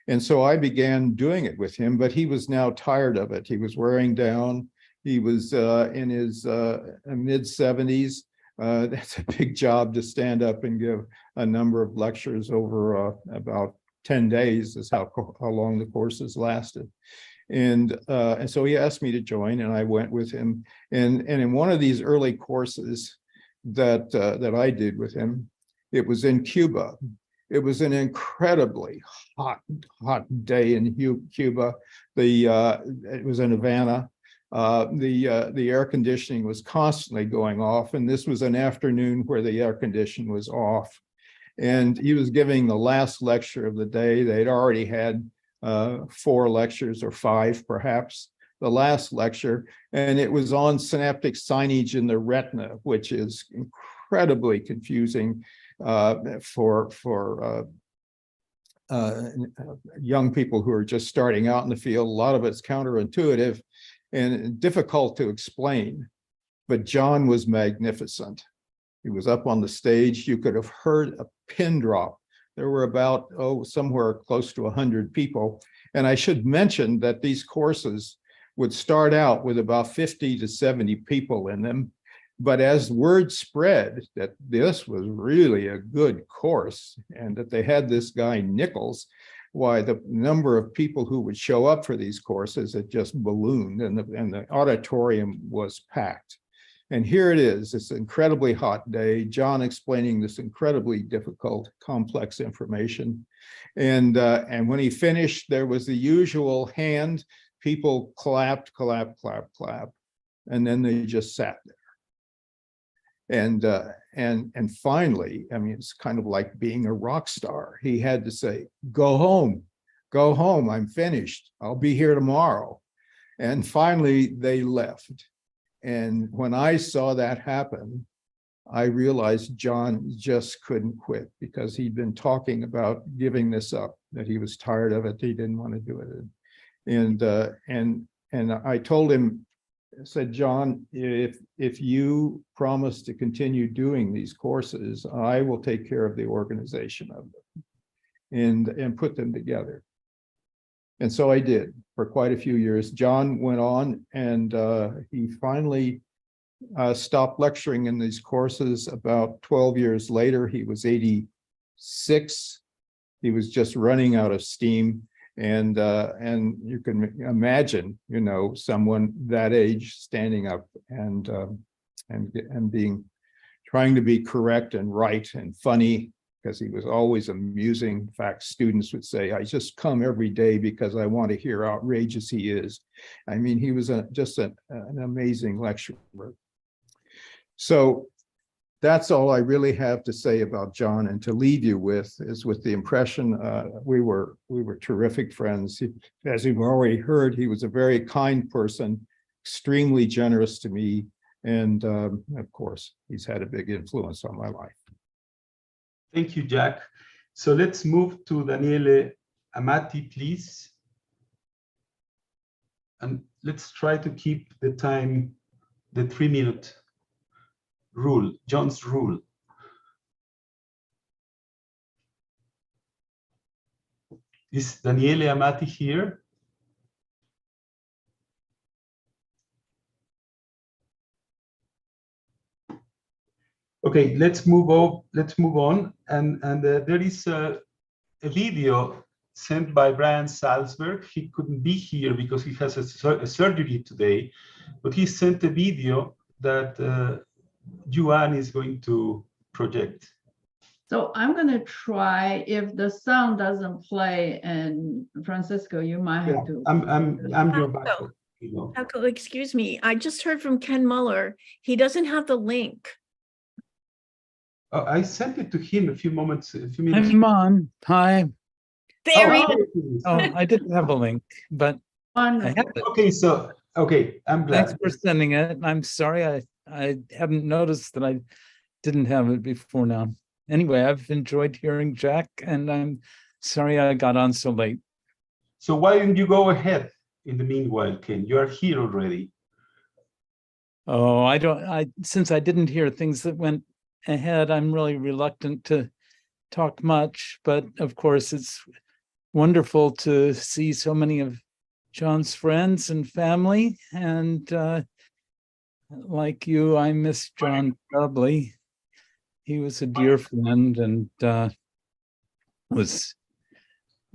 And so I began doing it with him, but he was now tired of it. He was wearing down. He was in his mid 70s. That's a big job to stand up and give a number of lectures over about 10 days is how long the courses lasted. And so he asked me to join, and I went with him. And in one of these early courses that I did with him, it was in Cuba. It was an incredibly hot day in Cuba. It was in Havana. The air conditioning was constantly going off, and this was an afternoon where the air conditioning was off. And he was giving the last lecture of the day. They'd already had 4 lectures or 5 perhaps, the last lecture, and it was on synaptic signage in the retina, which is incredibly confusing for young people who are just starting out in the field. A lot of it's counterintuitive and difficult to explain, but John was magnificent. He was up on the stage. You could have heard a pin drop. There were about, somewhere close to 100 people. And I should mention that these courses would start out with about 50 to 70 people in them. But as word spread that this was really a good course and that they had this guy Nicholls, why the number of people who would show up for these courses had just ballooned, and the auditorium was packed. And here it is, this incredibly hot day, John explaining this incredibly difficult, complex information. And when he finished, there was the usual hand, people clapped, clap, clap, clap, and then they just sat there. And finally, I mean, it's kind of like being a rock star. He had to say, go home, I'm finished, I'll be here tomorrow. And finally, they left. And when I saw that happen, I realized John just couldn't quit, because he'd been talking about giving this up, that he was tired of it, he didn't want to do it. And I told him, I said, John, if you promise to continue doing these courses, I will take care of the organization of them and put them together. And so I did for quite a few years. John went on, and he finally stopped lecturing in these courses about 12 years later. He was 86. He was just running out of steam. And you can imagine, you know, someone that age standing up and trying to be correct and right and funny, because he was always amusing. In fact, students would say, I just come every day because I want to hear how outrageous he is. I mean, he was just an amazing lecturer. So that's all I really have to say about John, and to leave you with is with the impression we were terrific friends. As you've already heard, he was a very kind person, extremely generous to me, and of course, he's had a big influence on my life. Thank you, Jack. So let's move to Daniele Amati, please. And let's try to keep the time, the 3-minute rule, John's rule. Is Daniele Amati here? Okay, let's move on. And there is a video sent by Brian Salzberg. He couldn't be here because he has a surgery today, but he sent a video that Juan is going to project. So I'm going to try. If the sound doesn't play, and Francisco, you might have to. I'm your backup. Uncle, excuse me. I just heard from Ken Muller. He doesn't have the link. I sent it to him a few minutes. I'm on. Hi. There he is. Oh, I didn't have a link, but I have it. Okay, I'm glad. Thanks for sending it. I'm sorry I hadn't noticed that I didn't have it before now. Anyway, I've enjoyed hearing Jack, and I'm sorry I got on so late. So why didn't you go ahead in the meanwhile, Ken? You are here already. Oh, since I didn't hear things that went ahead, I'm really reluctant to talk much, but of course it's wonderful to see so many of John's friends and family, and like you, I miss John terribly. He was a dear friend and was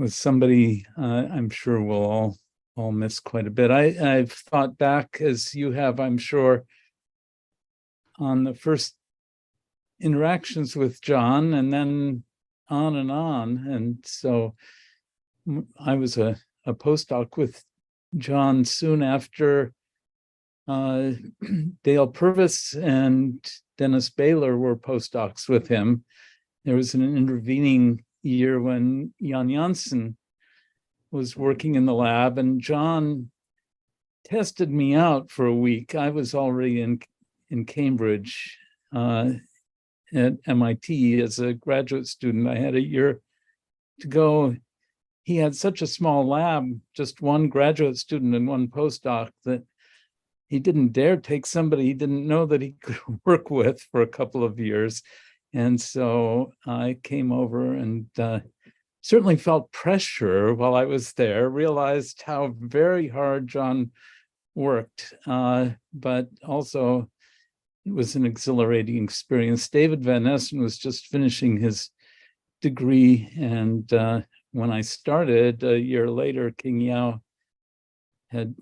somebody I'm sure we'll all miss quite a bit. I've thought back, as you have, I'm sure, on the first interactions with John, and then on and on. And so I was a postdoc with John soon after Dale Purvis and Dennis Baylor were postdocs with him. There was an intervening year when Jan Janssen was working in the lab, and John tested me out for a week. I was already in Cambridge at MIT as a graduate student. I had a year to go. He had such a small lab, just one graduate student and one postdoc, that he didn't dare take somebody he didn't know that he could work with for a couple of years. And so I came over and certainly felt pressure while I was there, realized how very hard John worked, but also it was an exhilarating experience. David Van Essen was just finishing his degree, and when I started a year later, King Yao had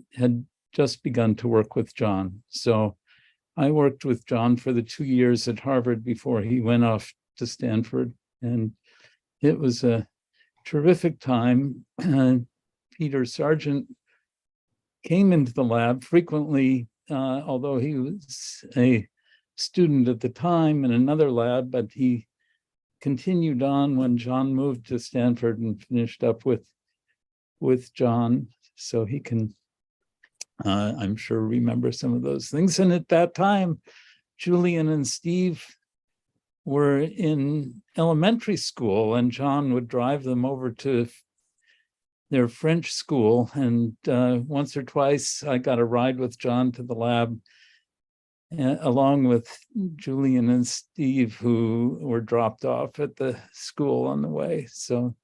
just begun to work with John. So I worked with John for the 2 years at Harvard before he went off to Stanford, and it was a terrific time. Peter Sargent came into the lab frequently, although he was a student at the time in another lab, but he continued on when John moved to Stanford and finished up with John. So he can, I'm sure, remember some of those things. And at that time, Julian and Steve were in elementary school, and John would drive them over to their French school. And once or twice, I got a ride with John to the lab, along with Julian and Steve, who were dropped off at the school on the way. So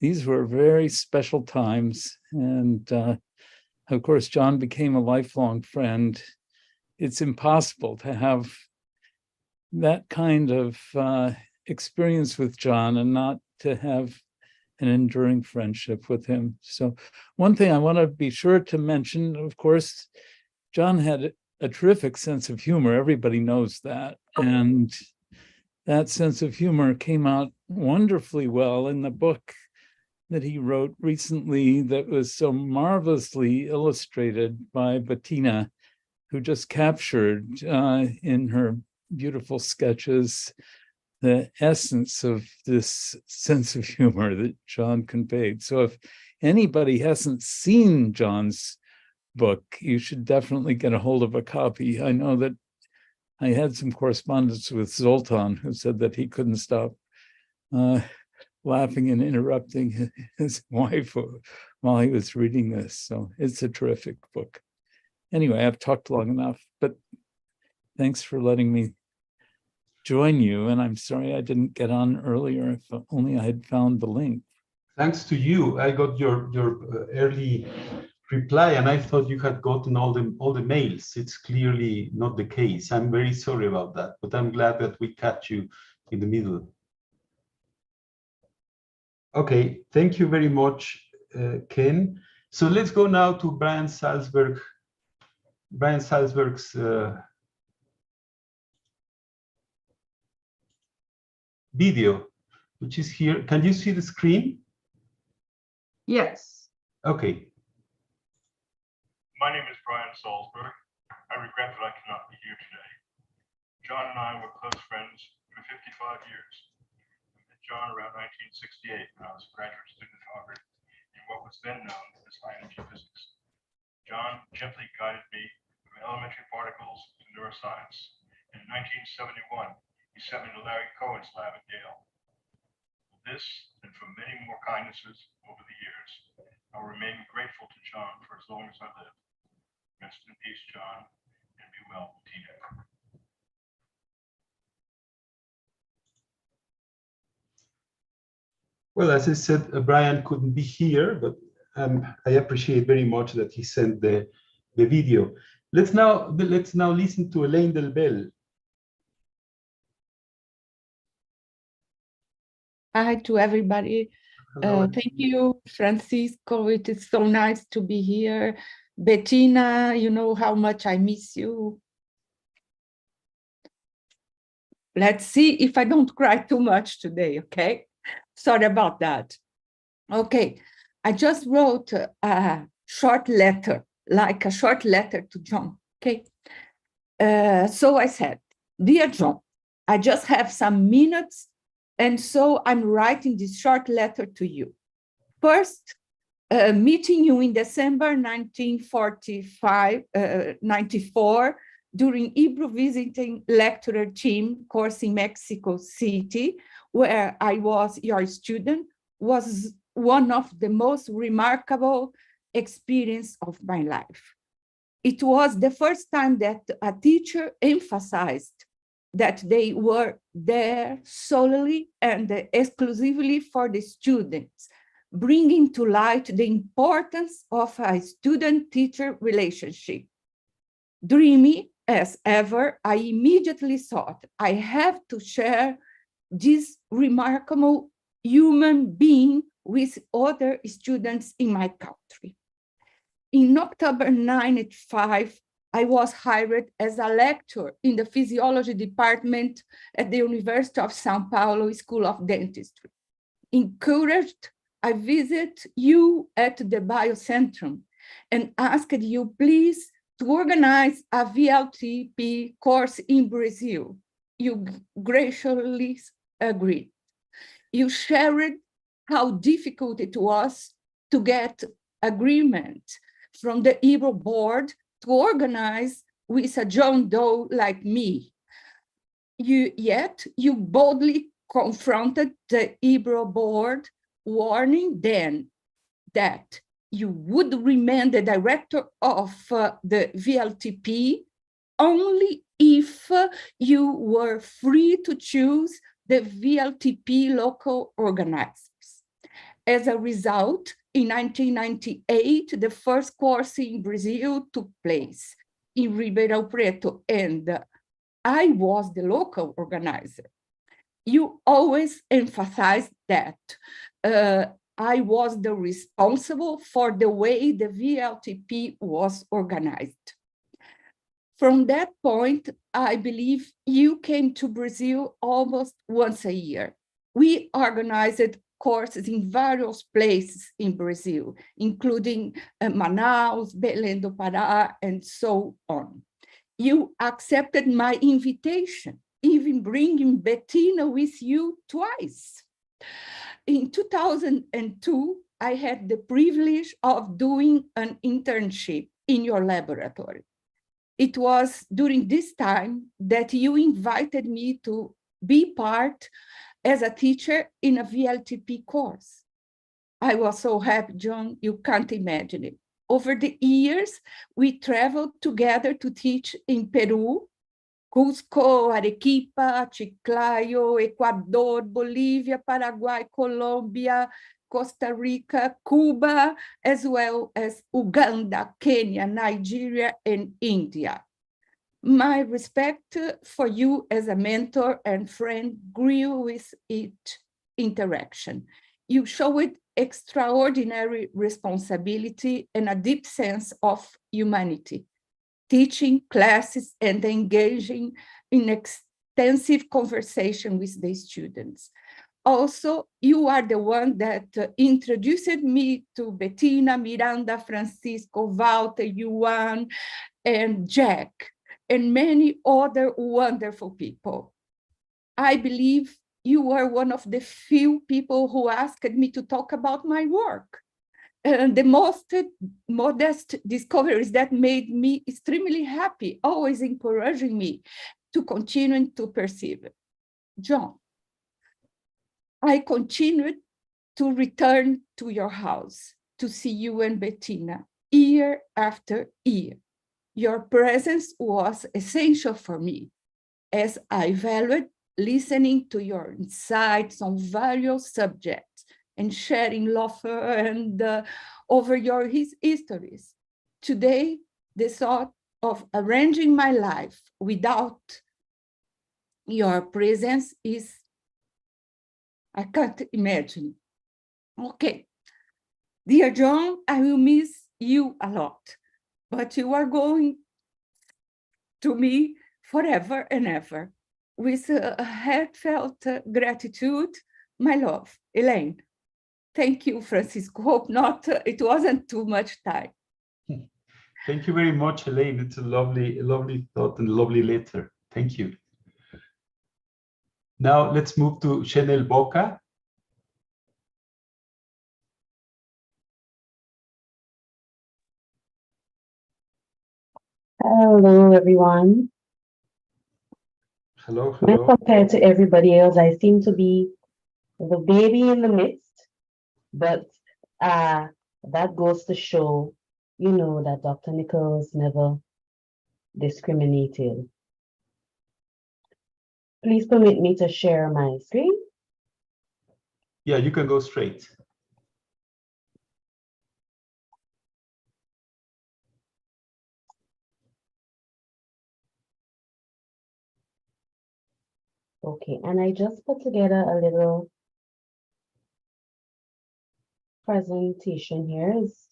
these were very special times. And of course, John became a lifelong friend. It's impossible to have that kind of experience with John and not to have an enduring friendship with him. So one thing I want to be sure to mention, of course, John had a terrific sense of humor. Everybody knows that. And that sense of humor came out wonderfully well in the book that he wrote recently that was so marvelously illustrated by Bettina, who just captured in her beautiful sketches the essence of this sense of humor that John conveyed. So if anybody hasn't seen John's book, you should definitely get a hold of a copy. I know that I had some correspondence with Zoltan, who said that he couldn't stop laughing and interrupting his wife while he was reading this. So it's a terrific book. Anyway, I've talked long enough, but thanks for letting me join you. And I'm sorry I didn't get on earlier. If only I had found the link. Thanks to you, I got your early reply, and I thought you had gotten all the mails. It's clearly not the case. I'm very sorry about that, but I'm glad that we catch you in the middle. Okay, thank you very much, Ken. So let's go now to Brian Salzberg. Brian Salzberg's video, which is here. Can you see the screen? Yes. Okay. My name is Brian Salzberg. I regret that I cannot be here today. John and I were close friends for 55 years. I met John around 1968 when I was a graduate student at Harvard in what was then known as high energy physics. John gently guided me from elementary particles to neuroscience. In 1971, he sent me to Larry Cohen's lab at Yale. For this, and for many more kindnesses over the years, I will remain grateful to John for as long as I live. Rest in peace, John, and be well, Tina. Well, as I said, Brian couldn't be here, but I appreciate very much that he sent the video. Let's now listen to Elaine Del Bel. Hi to everybody. Thank you, Francisco. It is so nice to be here. Bettina, you know how much I miss you. Let's see if I don't cry too much today, okay? Sorry about that. Okay, I just wrote a short letter, like a short letter to John, okay? So I said, Dear John, I just have some minutes, and so I'm writing this short letter to you. First, meeting you in December 94 during Hebrew visiting lecturer team course in Mexico City, where I was your student, was one of the most remarkable experience of my life. It was the first time that a teacher emphasized that they were there solely and exclusively for the students, bringing to light the importance of a student-teacher relationship. Dreamy as ever, I immediately thought I have to share this remarkable human being with other students in my country. In October 1995, I was hired as a lecturer in the physiology department at the University of São Paulo School of Dentistry. Encouraged, I visited you at the Biocentrum and asked you please to organize a VLTP course in Brazil. You graciously agreed. You shared how difficult it was to get agreement from the Hebrew board to organize with a John Doe like me. Yet you boldly confronted the Hebrew board, warning them that you would remain the director of the VLTP only if you were free to choose the VLTP local organizers. As a result, in 1998, the first course in Brazil took place in Ribeirão Preto, and I was the local organizer. You always emphasized that I was the responsible for the way the VLTP was organized. From that point, I believe you came to Brazil almost once a year. We organized courses in various places in Brazil, including Manaus, Belém do Pará, and so on. You accepted my invitation, even bringing Bettina with you twice. In 2002, I had the privilege of doing an internship in your laboratory. It was during this time that you invited me to be part as a teacher in a VLTP course. I was so happy, John, you can't imagine it. Over the years, we traveled together to teach in Peru, Cusco, Arequipa, Chiclayo, Ecuador, Bolivia, Paraguay, Colombia, Costa Rica, Cuba, as well as Uganda, Kenya, Nigeria, and India. My respect for you as a mentor and friend grew with each interaction. You showed extraordinary responsibility and a deep sense of humanity, teaching classes and engaging in extensive conversation with the students. Also, you are the one that introduced me to Bettina, Miranda, Francisco, Walter, Yuan, and Jack, and many other wonderful people. I believe you are one of the few people who asked me to talk about my work. And the most modest discoveries that made me extremely happy, always encouraging me to continue to perceive it. John, I continued to return to your house to see you and Bettina year after year. Your presence was essential for me as I valued listening to your insights on various subjects and sharing laughter and over your histories. Today, the thought of arranging my life without your presence is, I can't imagine. Okay. Dear John, I will miss you a lot, but you are going to me forever and ever. With a heartfelt gratitude, my love, Elaine. Thank you, Francisco. Hope not, it wasn't too much time. Thank you very much, Elaine. It's a lovely thought and lovely letter. Thank you. Now let's move to Chanel Boca. Hello, everyone. Hello, When hello. compared to everybody else, I seem to be the baby in the midst, but that goes to show, you know, that Dr. Nicholls never discriminated. Please permit me to share my screen. Yeah, you can go straight. Okay, and I just put together a little presentation here. It's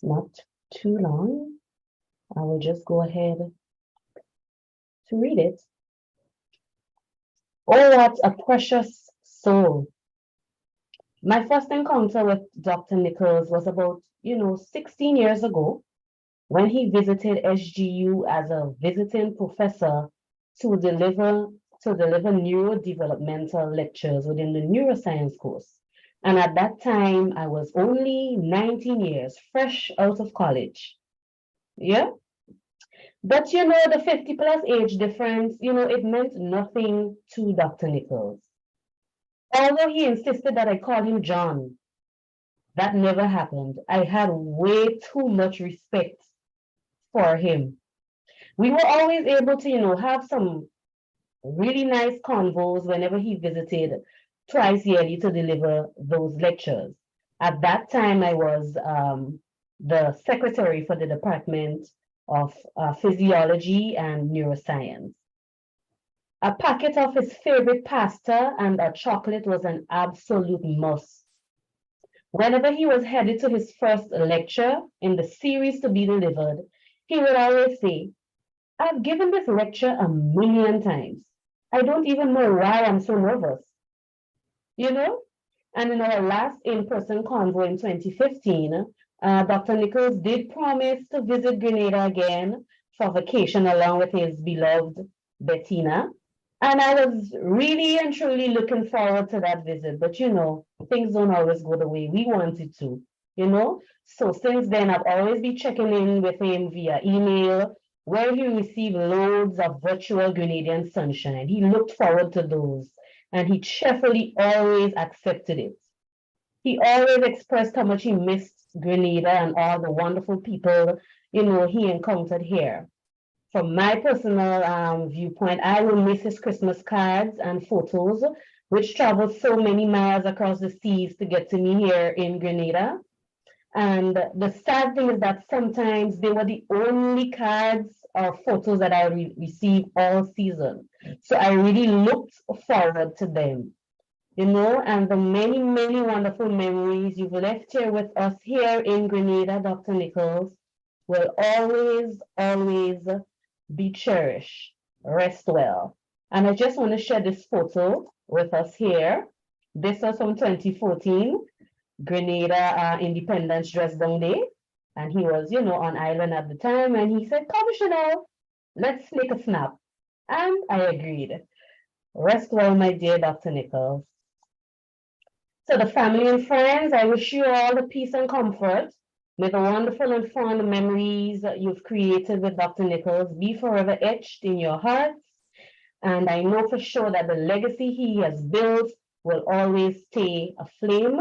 not too long. I will just go ahead to read it. Oh, what a precious soul. My first encounter with Dr. Nicholls was about, 16 years ago when he visited SGU as a visiting professor to deliver neurodevelopmental lectures within the neuroscience course. And at that time, I was only 19 years, fresh out of college. Yeah. But the 50+ age difference, it meant nothing to Dr. Nicholls. Although he insisted that I call him John, that never happened. I had way too much respect for him. We were always able to, have some really nice convos whenever he visited twice yearly to deliver those lectures. At that time, I was the secretary for the Department of Physiology and Neuroscience. A packet of his favorite pasta and a chocolate was an absolute must. Whenever he was headed to his first lecture in the series to be delivered, he would always say, I've given this lecture 1,000,000 times. I don't even know why I'm so nervous. And in our last in-person convo in 2015, Dr. Nicholls did promise to visit Grenada again for vacation along with his beloved Bettina. And I was really and truly looking forward to that visit. But things don't always go the way we wanted to, So since then, I've always been checking in with him via email, where he received loads of virtual Grenadian sunshine. He looked forward to those, and he cheerfully always accepted it. He always expressed how much he missed Grenada and all the wonderful people, he encountered here. From my personal viewpoint, I will miss his Christmas cards and photos, which traveled so many miles across the seas to get to me here in Grenada. And the sad thing is that sometimes they were the only cards or photos that I received all season. So I really looked forward to them, and the many, many wonderful memories you've left here with us here in Grenada, Dr. Nicholls, will always, always be cherished. Rest well. And I just want to share this photo with us here. This was from 2014, Grenada Independence Dress Down Day. And he was, on island at the time. And he said, come, Chanel, let's make a snap. And I agreed. Rest well, my dear Dr. Nicholls. So the family and friends, I wish you all the peace and comfort. May the wonderful and fond memories that you've created with Dr. Nicholls be forever etched in your hearts. And I know for sure that the legacy he has built will always stay aflame.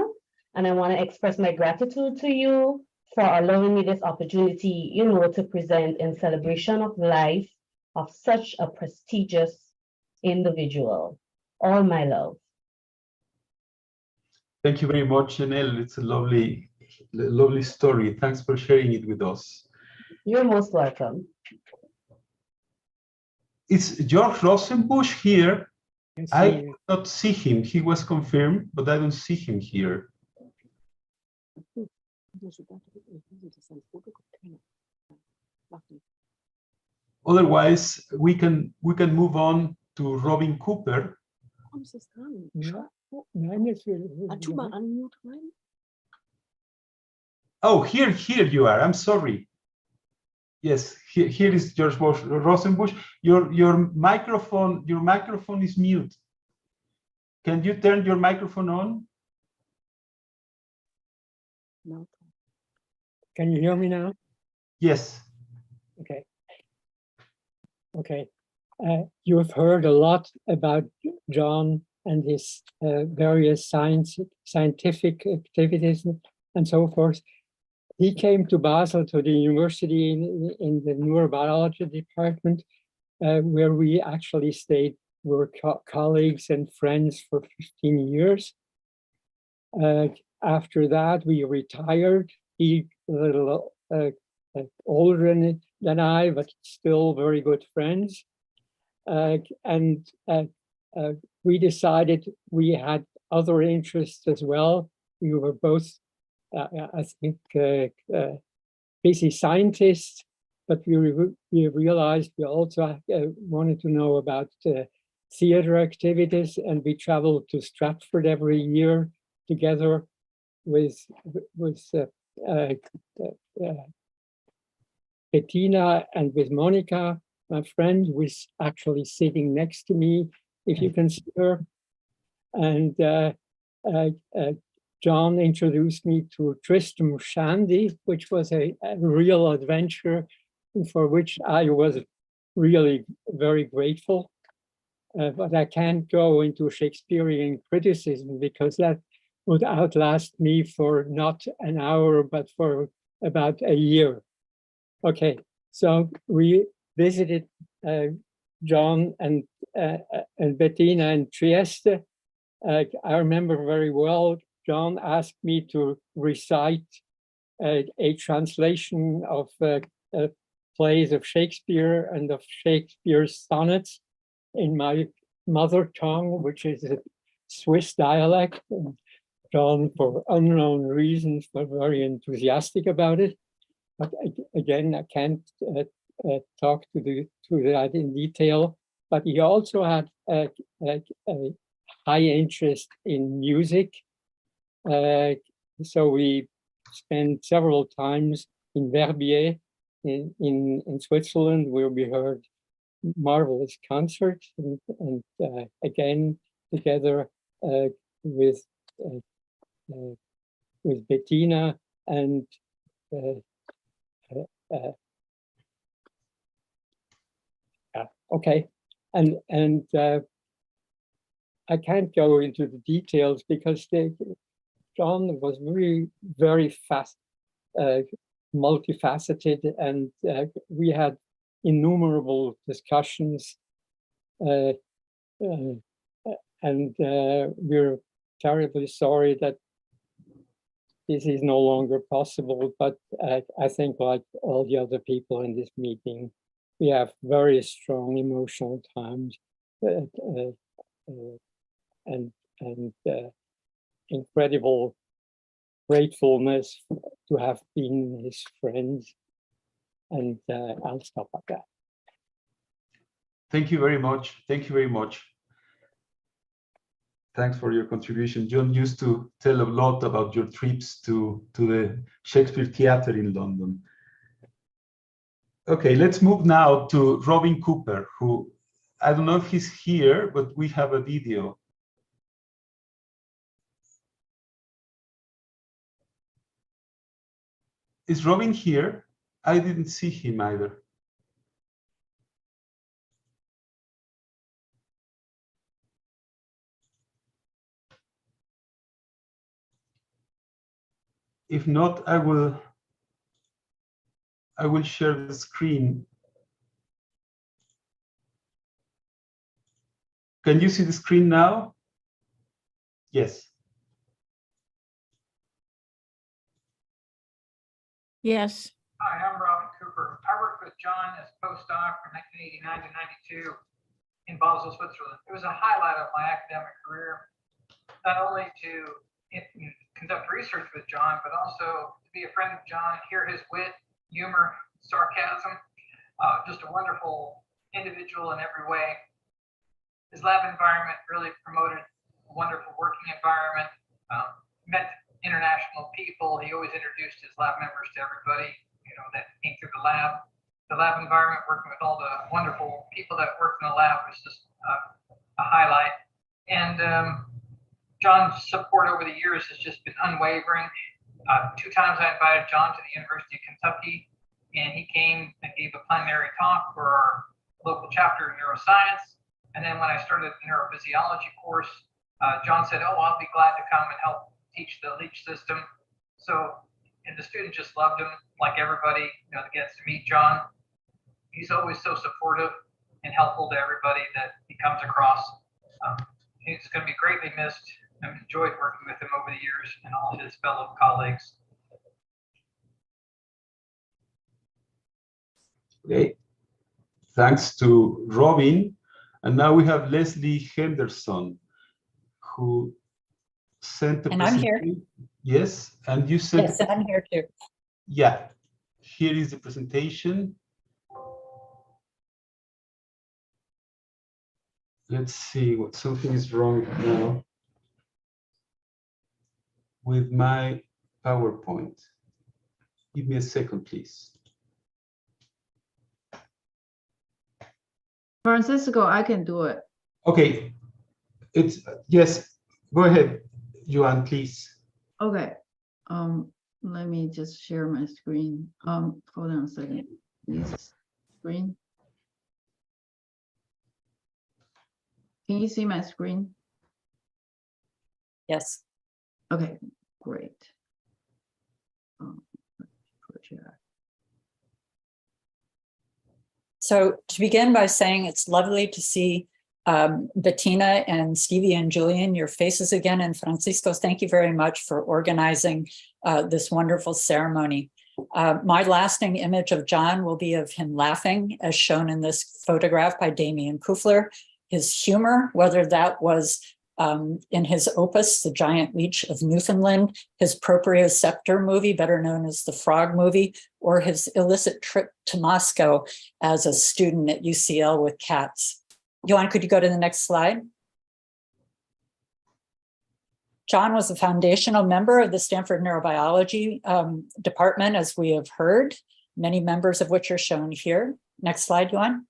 And I want to express my gratitude to you for allowing me this opportunity, to present in celebration of life of such a prestigious individual. All my love. Thank you very much, Chanel. It's a lovely story. Thanks for sharing it with us. You're most welcome. Is George Rosenbusch here? I could not see him. He was confirmed, but I don't see him here. Otherwise, we can move on to Robin Cooper. Oh, here you are. I'm sorry. Yes, here is George Rosenbusch. Your microphone is mute. Can you turn your microphone on? No. Can you hear me now? Yes. Okay. Okay. You have heard a lot about John and his various scientific activities and so forth. He came to Basel, to the university in the neurobiology department, where we actually stayed, were colleagues and friends for 15 years. After that, we retired. He a little older than I, but still very good friends. We decided we had other interests as well. We were both, I think, busy scientists, but we realized we also wanted to know about theater activities, and we traveled to Stratford every year together with Bettina and with Monica, my friend, who is actually sitting next to me, if you can see her. And John introduced me to Tristram Shandy, which was a real adventure for which I was really very grateful. But I can't go into Shakespearean criticism because that would outlast me for not an hour, but for about a year. Okay, so we visited John and Bettina in Trieste. I remember very well, John asked me to recite a translation of plays of Shakespeare and of Shakespeare's sonnets in my mother tongue, which is a Swiss dialect. And John, for unknown reasons, was very enthusiastic about it. But again, I can't talk to that in detail. But he also had a high interest in music. So we spent several times in Verbier in Switzerland, where we heard marvelous concerts, and again together with Bettina and okay, and I can't go into the details because John was really very fast, multifaceted, and we had innumerable discussions, and we're terribly sorry that this is no longer possible, but I think, like all the other people in this meeting, we have very strong emotional times and incredible gratefulness to have been his friends. And I'll stop at that. Thank you very much. Thank you very much. Thanks for your contribution. John used to tell a lot about your trips to the Shakespeare Theatre in London. Okay, let's move now to Robin Cooper, who, I don't know if he's here, but we have a video. Is Robin here? I didn't see him either. If not, I will share the screen. Can you see the screen now? Yes. Yes. Hi, I'm Robin Cooper. I worked with John as postdoc from 1989 to 92 in Basel, Switzerland. It was a highlight of my academic career, not only to conduct research with John, but also to be a friend of John, hear his wit, humor, sarcasm, just a wonderful individual in every way. His lab environment really promoted a wonderful working environment, met international people. He always introduced his lab members to everybody, that came through the lab. The lab environment, working with all the wonderful people that worked in the lab, was just a highlight. And John's support over the years has just been unwavering. 2 times I invited John to the University of Kentucky, and he came and gave a plenary talk for our local chapter in neuroscience. And then when I started the neurophysiology course, John said, "Oh, I'll be glad to come and help teach the leach system." And the students just loved him, like everybody, that gets to meet John. He's always so supportive and helpful to everybody that he comes across. He's going to be greatly missed. I've enjoyed working with him over the years and all his fellow colleagues. Okay, thanks to Robin. And now we have Leslie Henderson, who sent the And I'm here. Yes, and you sent. Yes, and I'm here too. Yeah, here is the presentation. Let's see what something is wrong now with my PowerPoint. Give me a second, please. Francisco, I can do it. Okay, yes, go ahead, Joan, please. Okay, let me just share my screen. Hold on a second. Use screen. Can you see my screen? Yes. Okay, great. Project. So to begin by saying it's lovely to see Bettina and Stevie and Julian, your faces again, and Francisco, thank you very much for organizing this wonderful ceremony. My lasting image of John will be of him laughing, as shown in this photograph by Damien Kufler. His humor, whether that was in his opus, The Giant Leech of Newfoundland, his proprioceptor movie, better known as the Frog movie, or his illicit trip to Moscow as a student at UCL with cats. Johan, could you go to the next slide? John was a foundational member of the Stanford Neurobiology department, as we have heard, many members of which are shown here. Next slide, Johan.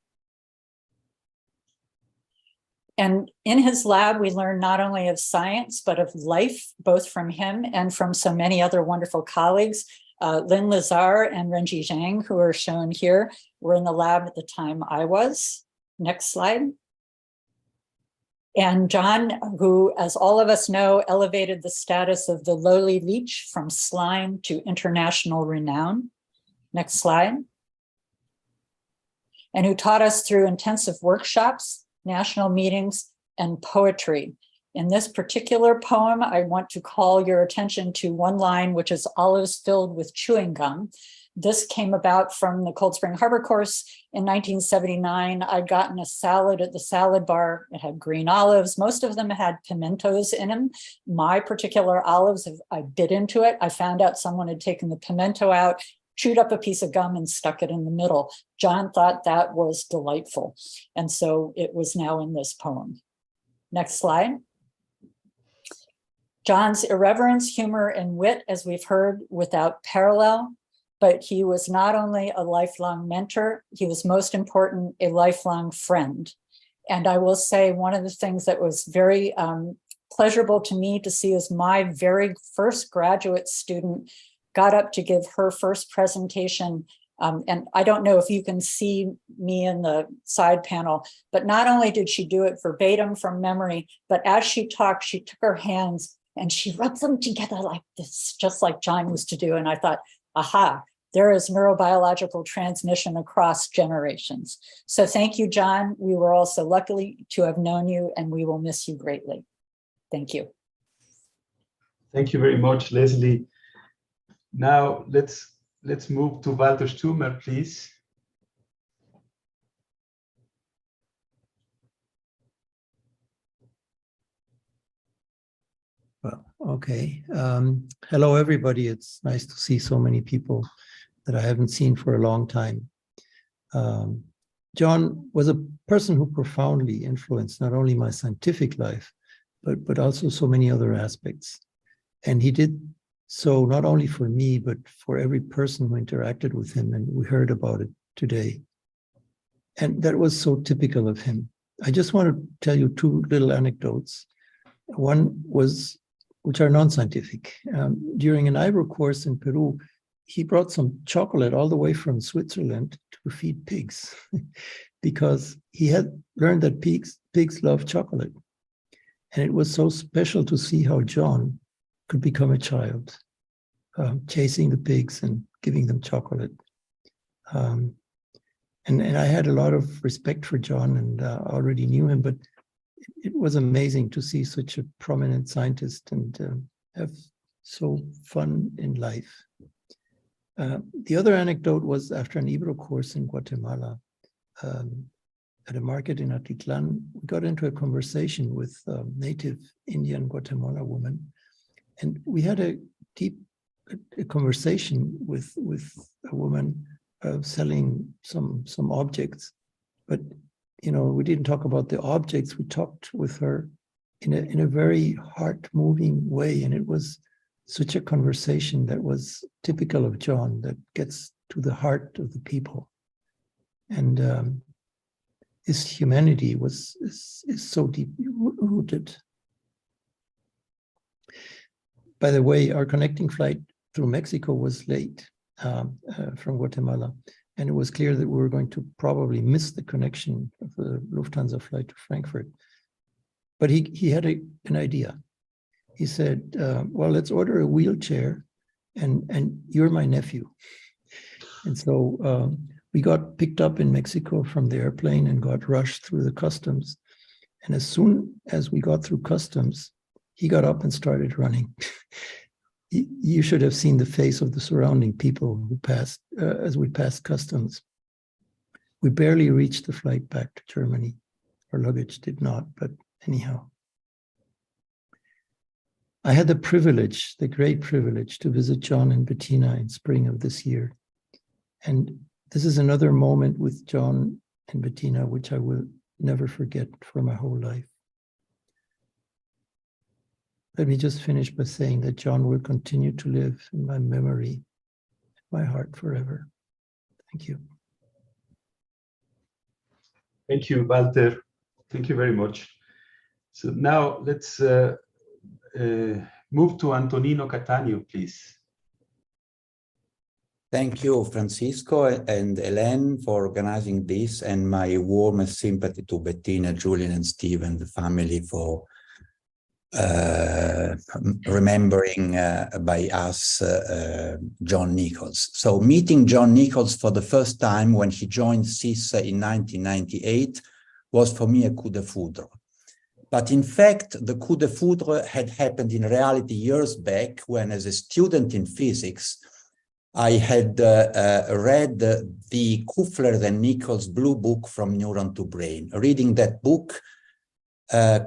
And in his lab, we learned not only of science, but of life, both from him and from so many other wonderful colleagues. Lynn Lazar and Renji Zhang, who are shown here, were in the lab at the time I was. Next slide. And John, who, as all of us know, elevated the status of the lowly leech from slime to international renown. Next slide. And who taught us through intensive workshops, national meetings, and poetry. In this particular poem, I want to call your attention to one line, which is olives filled with chewing gum. This came about from the Cold Spring Harbor course in 1979. I'd gotten a salad at the salad bar. It had green olives. Most of them had pimentos in them. My particular olives, I bit into it. I found out someone had taken the pimento out, chewed up a piece of gum and stuck it in the middle. John thought that was delightful. And so it was now in this poem. Next slide. John's irreverence, humor, and wit, as we've heard, without parallel, but he was not only a lifelong mentor, he was most important, a lifelong friend. And I will say one of the things that was very pleasurable to me to see is my very first graduate student got up to give her first presentation. And I don't know if you can see me in the side panel, but not only did she do it verbatim from memory, but as she talked, she took her hands and she rubbed them together like this, just like John used to do. And I thought, aha, there is neurobiological transmission across generations. So thank you, John. We were also lucky to have known you, and we will miss you greatly. Thank you. Thank you very much, Leslie. Now let's move to Walter Stumer, please. Well, okay. Hello, everybody. It's nice to see so many people that I haven't seen for a long time. John was a person who profoundly influenced not only my scientific life, but also so many other aspects. And he did so not only for me, but for every person who interacted with him. And we heard about it today. And that was so typical of him. I just want to tell you two little anecdotes. One was, which are non-scientific. During an IBRO course in Peru, he brought some chocolate all the way from Switzerland to feed pigs because he had learned that pigs love chocolate. And it was so special to see how John could become a child, chasing the pigs and giving them chocolate. And I had a lot of respect for John and already knew him, but it was amazing to see such a prominent scientist and have so fun in life. The other anecdote was after an IBRO course in Guatemala, at a market in Atitlan, we got into a conversation with a native Indian Guatemala woman, and we had a deep conversation with a woman selling some objects, but we didn't talk about the objects. We talked with her in a very heart-moving way, and it was such a conversation that was typical of John, that gets to the heart of the people. And his humanity is so deeply rooted. By the way, our connecting flight through Mexico was late from Guatemala, and it was clear that we were going to probably miss the connection of the Lufthansa flight to Frankfurt. But he had an idea. He said, well, let's order a wheelchair, and you're my nephew. And so we got picked up in Mexico from the airplane and got rushed through the customs. And as soon as we got through customs, he got up and started running. You should have seen the face of the surrounding people who passed as we passed customs. We barely reached the flight back to Germany. Our luggage did not, but anyhow. I had the great privilege to visit John and Bettina in spring of this year. And this is another moment with John and Bettina, which I will never forget for my whole life. Let me just finish by saying that John will continue to live in my memory, my heart forever. Thank you. Thank you, Walter. Thank you very much. So now let's move to Antonino Cattaneo, please. Thank you, Francisco and Hélène, for organizing this, and my warmest sympathy to Bettina, Julian, and Stephen, the family, for remembering by us John Nicholls. So meeting John Nicholls for the first time when he joined CISA in 1998 was for me a coup de foudre. But in fact, the coup de foudre had happened in reality years back when, as a student in physics, I had read the Kuffler and Nicholls Blue Book From Neuron to Brain. Reading that book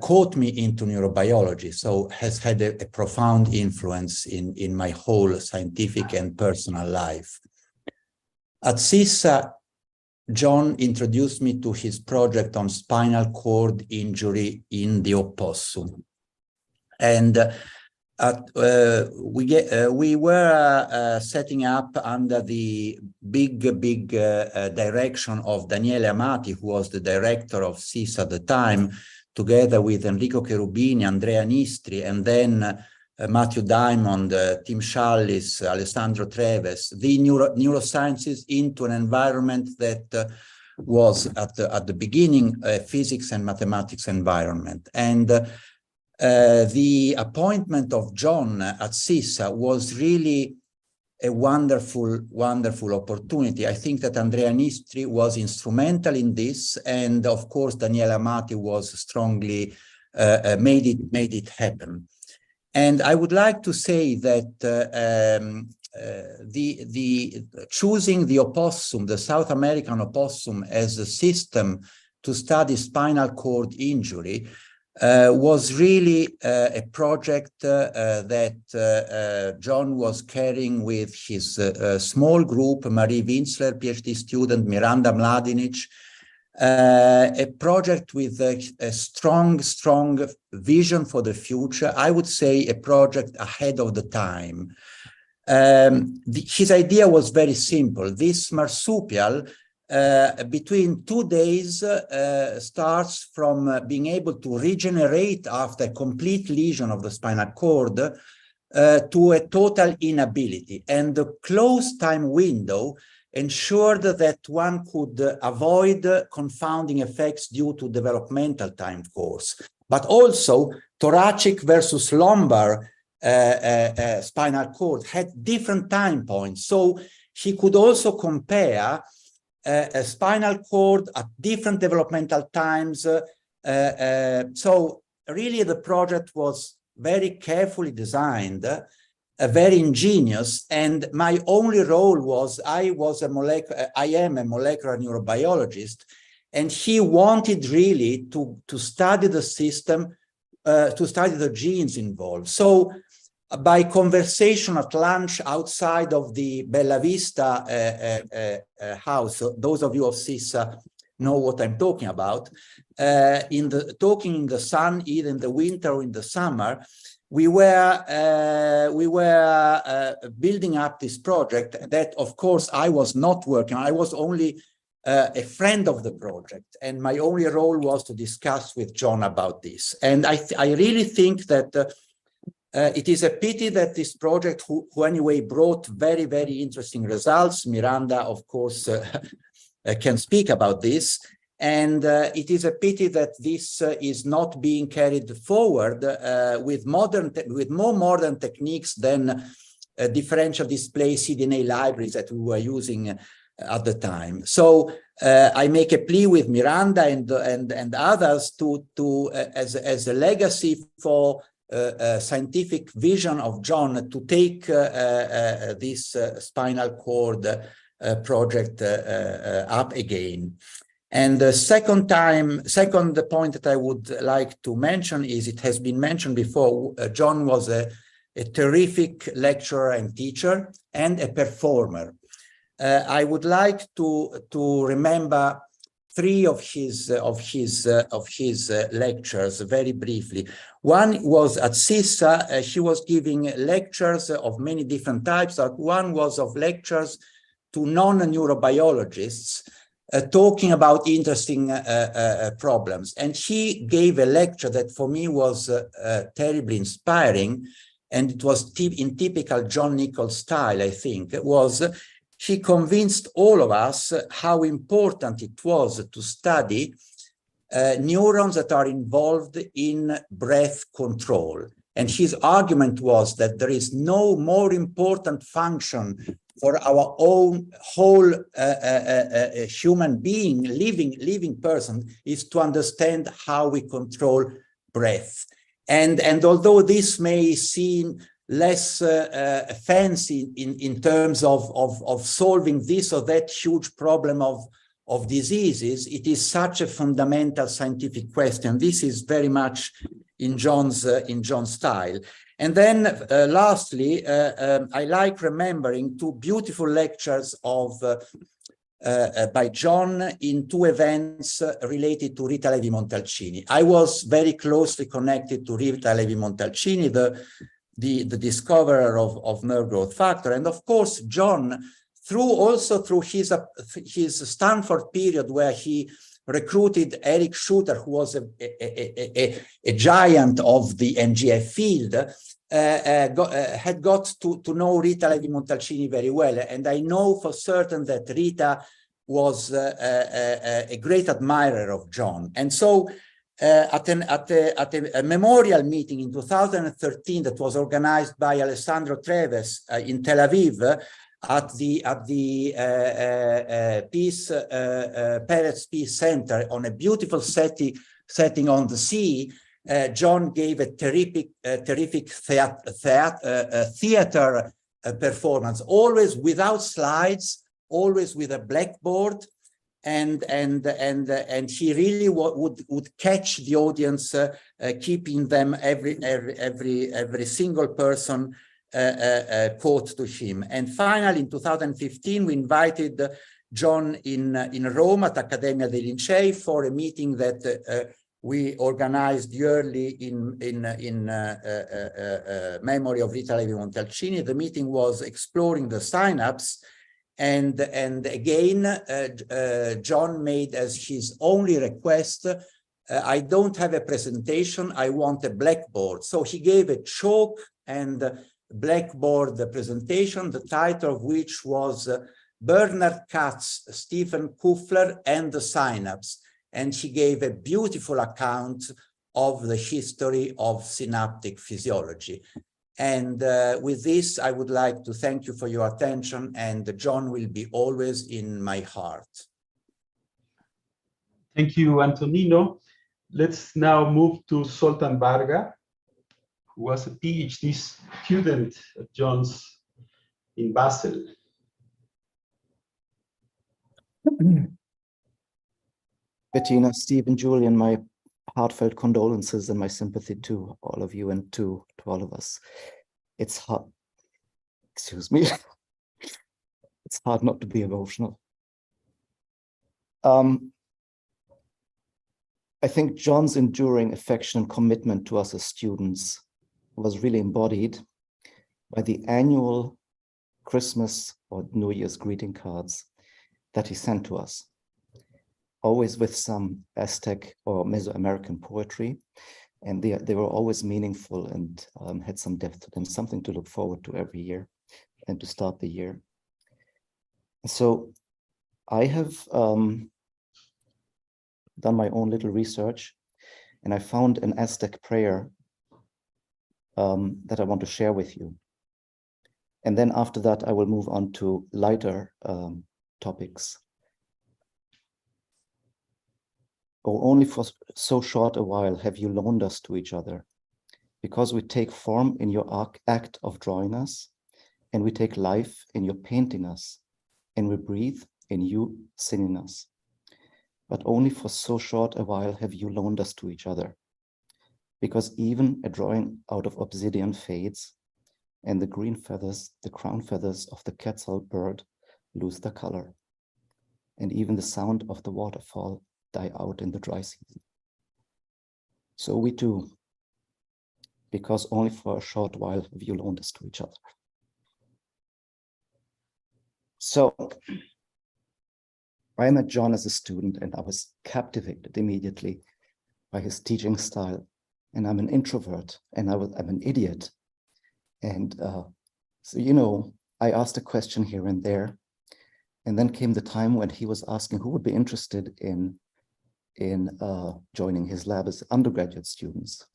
caught me into neurobiology, so has had a profound influence in my whole scientific and personal life. At CISA, John introduced me to his project on spinal cord injury in the opossum. And we were setting up under the big direction of Daniele Amati, who was the director of CISA at the time, together with Enrico Cherubini, Andrea Nistri, and then Matthew Diamond, Tim Schallis, Alessandro Treves, the neurosciences into an environment that was at the beginning a physics and mathematics environment. And the appointment of John at CISA was really a wonderful opportunity. I think that Andrea Nistri was instrumental in this, and of course Daniele Amati was strongly made it happen. And I would like to say that choosing the opossum, the South American opossum, as a system to study spinal cord injury was really a project that John was carrying with his small group, Marie Winsler, PhD student, Miranda Mladinic, a project with a strong vision for the future. I would say a project ahead of the time. His idea was very simple. This marsupial, between 2 days, starts from being able to regenerate after a complete lesion of the spinal cord to a total inability. And the close time window ensured that one could avoid confounding effects due to developmental time course, but also thoracic versus lumbar spinal cord had different time points. So he could also compare a spinal cord at different developmental times. So really the project was very carefully designed, very ingenious, and my only role was I am a molecular neurobiologist, and he wanted really to study the system, to study the genes involved. So by conversation at lunch outside of the Bella Vista house, so those of you of CISA know what I'm talking about, talking in the sun, either in the winter or in the summer, we were building up this project that, of course, I was not working. I was only a friend of the project, and my only role was to discuss with John about this. And I really think that it is a pity that this project, who anyway brought very, very interesting results. Miranda, of course, can speak about this. And it is a pity that this is not being carried forward with more modern techniques than differential display CDNA libraries that we were using at the time. So I make a plea with Miranda and others as a legacy for scientific vision of John to take this spinal cord project up again. And the second point that I would like to mention is, it has been mentioned before, John was a terrific lecturer and teacher and a performer. I would like to remember 3 of his lectures very briefly. One was at CISA. He was giving lectures of many different types. One was of lectures to non-neurobiologists, talking about interesting problems. And he gave a lecture that for me was terribly inspiring, and it was in typical John Nicholls style, I think. He convinced all of us how important it was to study neurons that are involved in breath control. And his argument was that there is no more important function for our own whole human being, living person, is to understand how we control breath. And although this may seem less fancy in terms of solving this or that huge problem of diseases, it is such a fundamental scientific question. This is very much in John's style. And then lastly, I like remembering 2 beautiful lectures by John in 2 events related to Rita Levi-Montalcini. I was very closely connected to Rita Levi-Montalcini, the discoverer of nerve growth factor. And of course, John, through his Stanford period, where he recruited Eric Shooter, who was a giant of the NGF field, had got to know Rita Levi-Montalcini very well. And I know for certain that Rita was a great admirer of John. And so at a memorial meeting in 2013 that was organized by Alessandro Treves in Tel Aviv, at the Peretz Peace Center, on a beautiful setting on the sea, John gave a terrific theater performance, always without slides, always with a blackboard, and he really would catch the audience, keeping them every single person quote to him. And finally, in 2015, we invited John in Rome at Accademia dei Lincei for a meeting that we organized yearly in memory of Rita Levi-Montalcini. The meeting was exploring the synapse, and again, John made as his only request, I don't have a presentation, I want a blackboard. So he gave a chalk and blackboard presentation, the title of which was Bernard Katz, Stephen Kuffler, and the Synapse. And he gave a beautiful account of the history of synaptic physiology. And with this, I would like to thank you for your attention, and John will be always in my heart. Thank you, Antonino. Let's now move to Sultan Varga, who was a PhD student at John's in Basel. Bettina, Stephen, Julian, my heartfelt condolences and my sympathy to all of you and to all of us. It's hard, excuse me, it's hard not to be emotional. I think John's enduring affection and commitment to us as students was really embodied by the annual Christmas or New Year's greeting cards that he sent to us, always with some Aztec or Mesoamerican poetry. And they were always meaningful and had some depth to them, something to look forward to every year and to start the year. So I have done my own little research, and I found an Aztec prayer that I want to share with you. And then after that, I will move on to lighter topics. Oh, only for so short a while have you loaned us to each other, because we take form in your act of drawing us, and we take life in your painting us, and we breathe in you singing us. But only for so short a while have you loaned us to each other, because even a drawing out of obsidian fades, and the green feathers, the crown feathers of the quetzal bird lose their color, and even the sound of the waterfall die out in the dry season. So we too, because only for a short while have you loaned us to each other. So I met John as a student, and I was captivated immediately by his teaching style. And I'm an introvert, and I'm an idiot. And so, you know, I asked a question here and there. And then came the time when he was asking who would be interested in joining his lab as undergraduate students.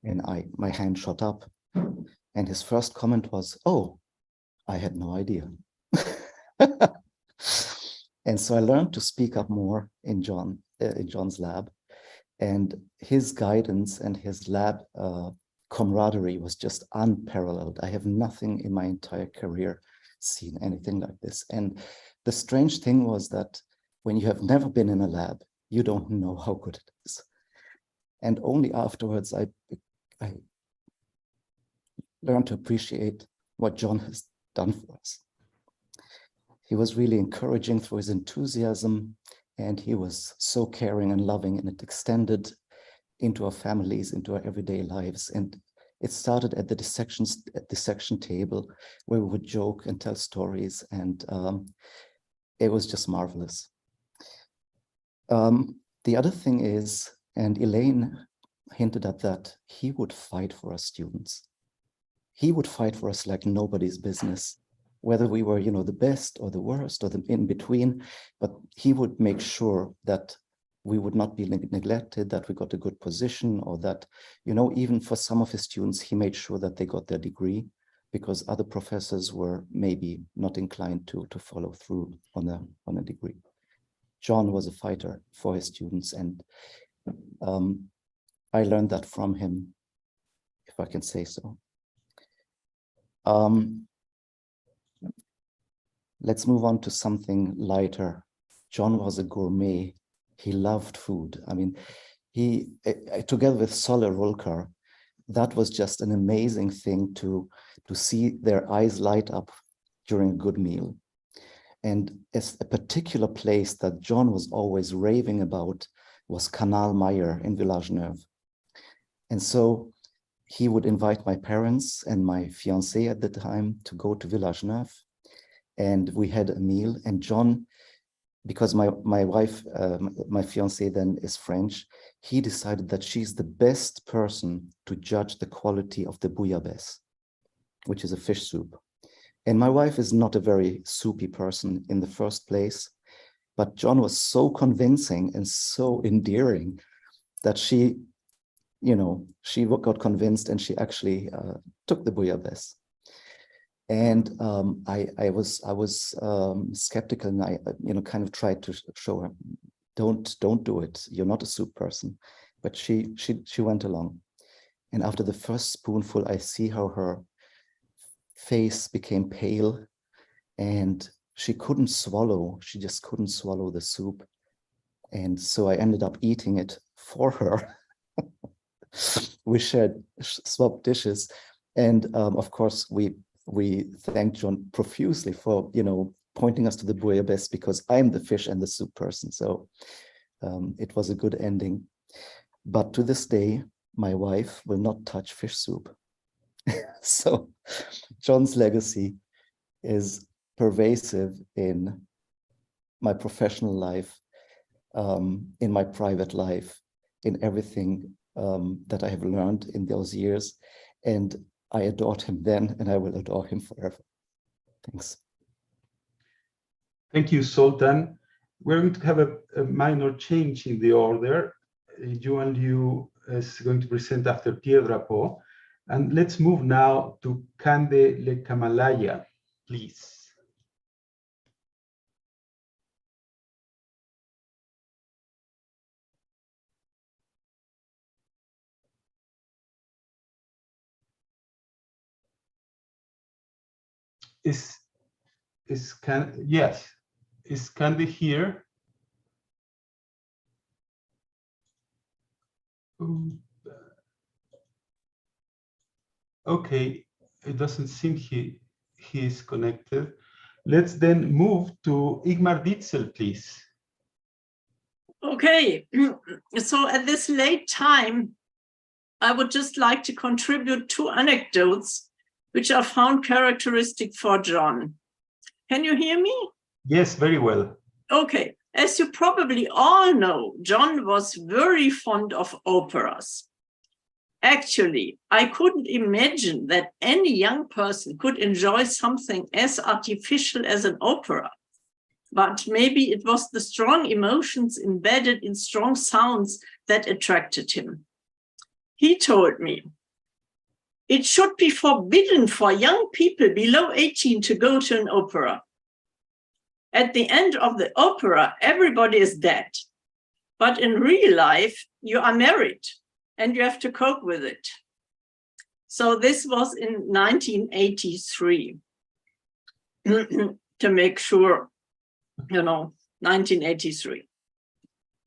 And my hand shot up. And his first comment was, oh, I had no idea. And so I learned to speak up more in John's lab. And his guidance and his lab camaraderie was just unparalleled. I have nothing in my entire career seen anything like this. And the strange thing was that when you have never been in a lab, you don't know how good it is. And only afterwards, I learned to appreciate what John has done for us. He was really encouraging through his enthusiasm, and he was so caring and loving, and it extended into our families, into our everyday lives. And it started at the dissection table, where we would joke and tell stories, and it was just marvelous. The other thing is, and Elaine hinted at that, he would fight for us students. He would fight for us like nobody's business, whether we were, you know, the best or the worst or the in between, but he would make sure that we would not be neglected, that we got a good position, or that, you know, even for some of his students, he made sure that they got their degree, because other professors were maybe not inclined to follow through on a degree. John was a fighter for his students, and I learned that from him, if I can say so. Let's move on to something lighter. John was a gourmet. He loved food. I mean, he, together with Soler Rolkar, that was just an amazing thing to see their eyes light up during a good meal. And as a particular place that John was always raving about was Canal Meyer in Village Neuve. And so he would invite my parents and my fiancée at the time to go to Village Neuve. And we had a meal, and John, because my wife, my fiancée then is French, he decided that she's the best person to judge the quality of the bouillabaisse, which is a fish soup. And my wife is not a very soupy person in the first place, but John was so convincing and so endearing that she, you know, she got convinced and she actually took the bouillabaisse. And I was skeptical, and I, you know, kind of tried to show her, don't do it. You're not a soup person. But she went along. And after the first spoonful, I see how her face became pale and she couldn't swallow. She just couldn't swallow the soup. And so I ended up eating it for her. We shared swapped dishes. And of course, we thanked John profusely for, you know, pointing us to the bouillabaisse, because I'm the fish and the soup person. So it was a good ending. But to this day, my wife will not touch fish soup. So John's legacy is pervasive in my professional life, in my private life, in everything that I have learned in those years. And I adored him then, and I will adore him forever. Thanks. Thank you, Sultan. We're going to have a minor change in the order. Yuan Liu is going to present after Pierre Drapeau. And let's move now to Kande Lekamalaya, please. Yes, is Kande here? Okay, it doesn't seem he is connected. Let's then move to Igmar Ditzel, please. Okay, so at this late time, I would just like to contribute 2 anecdotes which are found characteristic for John. Can you hear me? Yes, very well. Okay, as you probably all know, John was very fond of operas. Actually, I couldn't imagine that any young person could enjoy something as artificial as an opera. But maybe it was the strong emotions embedded in strong sounds that attracted him. He told me, it should be forbidden for young people below 18 to go to an opera. At the end of the opera, everybody is dead. But in real life, you are married and you have to cope with it. So this was in 1983, to make sure, you know, 1983.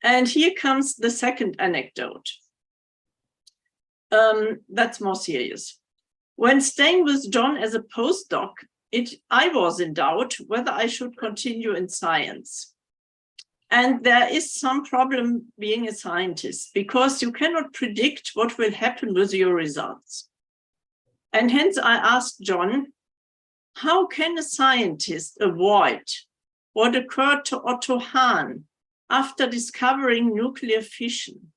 And here comes the second anecdote. That's more serious. When staying with John as a postdoc, I was in doubt whether I should continue in science. And there is some problem being a scientist, because you cannot predict what will happen with your results. And hence I asked John, how can a scientist avoid what occurred to Otto Hahn after discovering nuclear fission,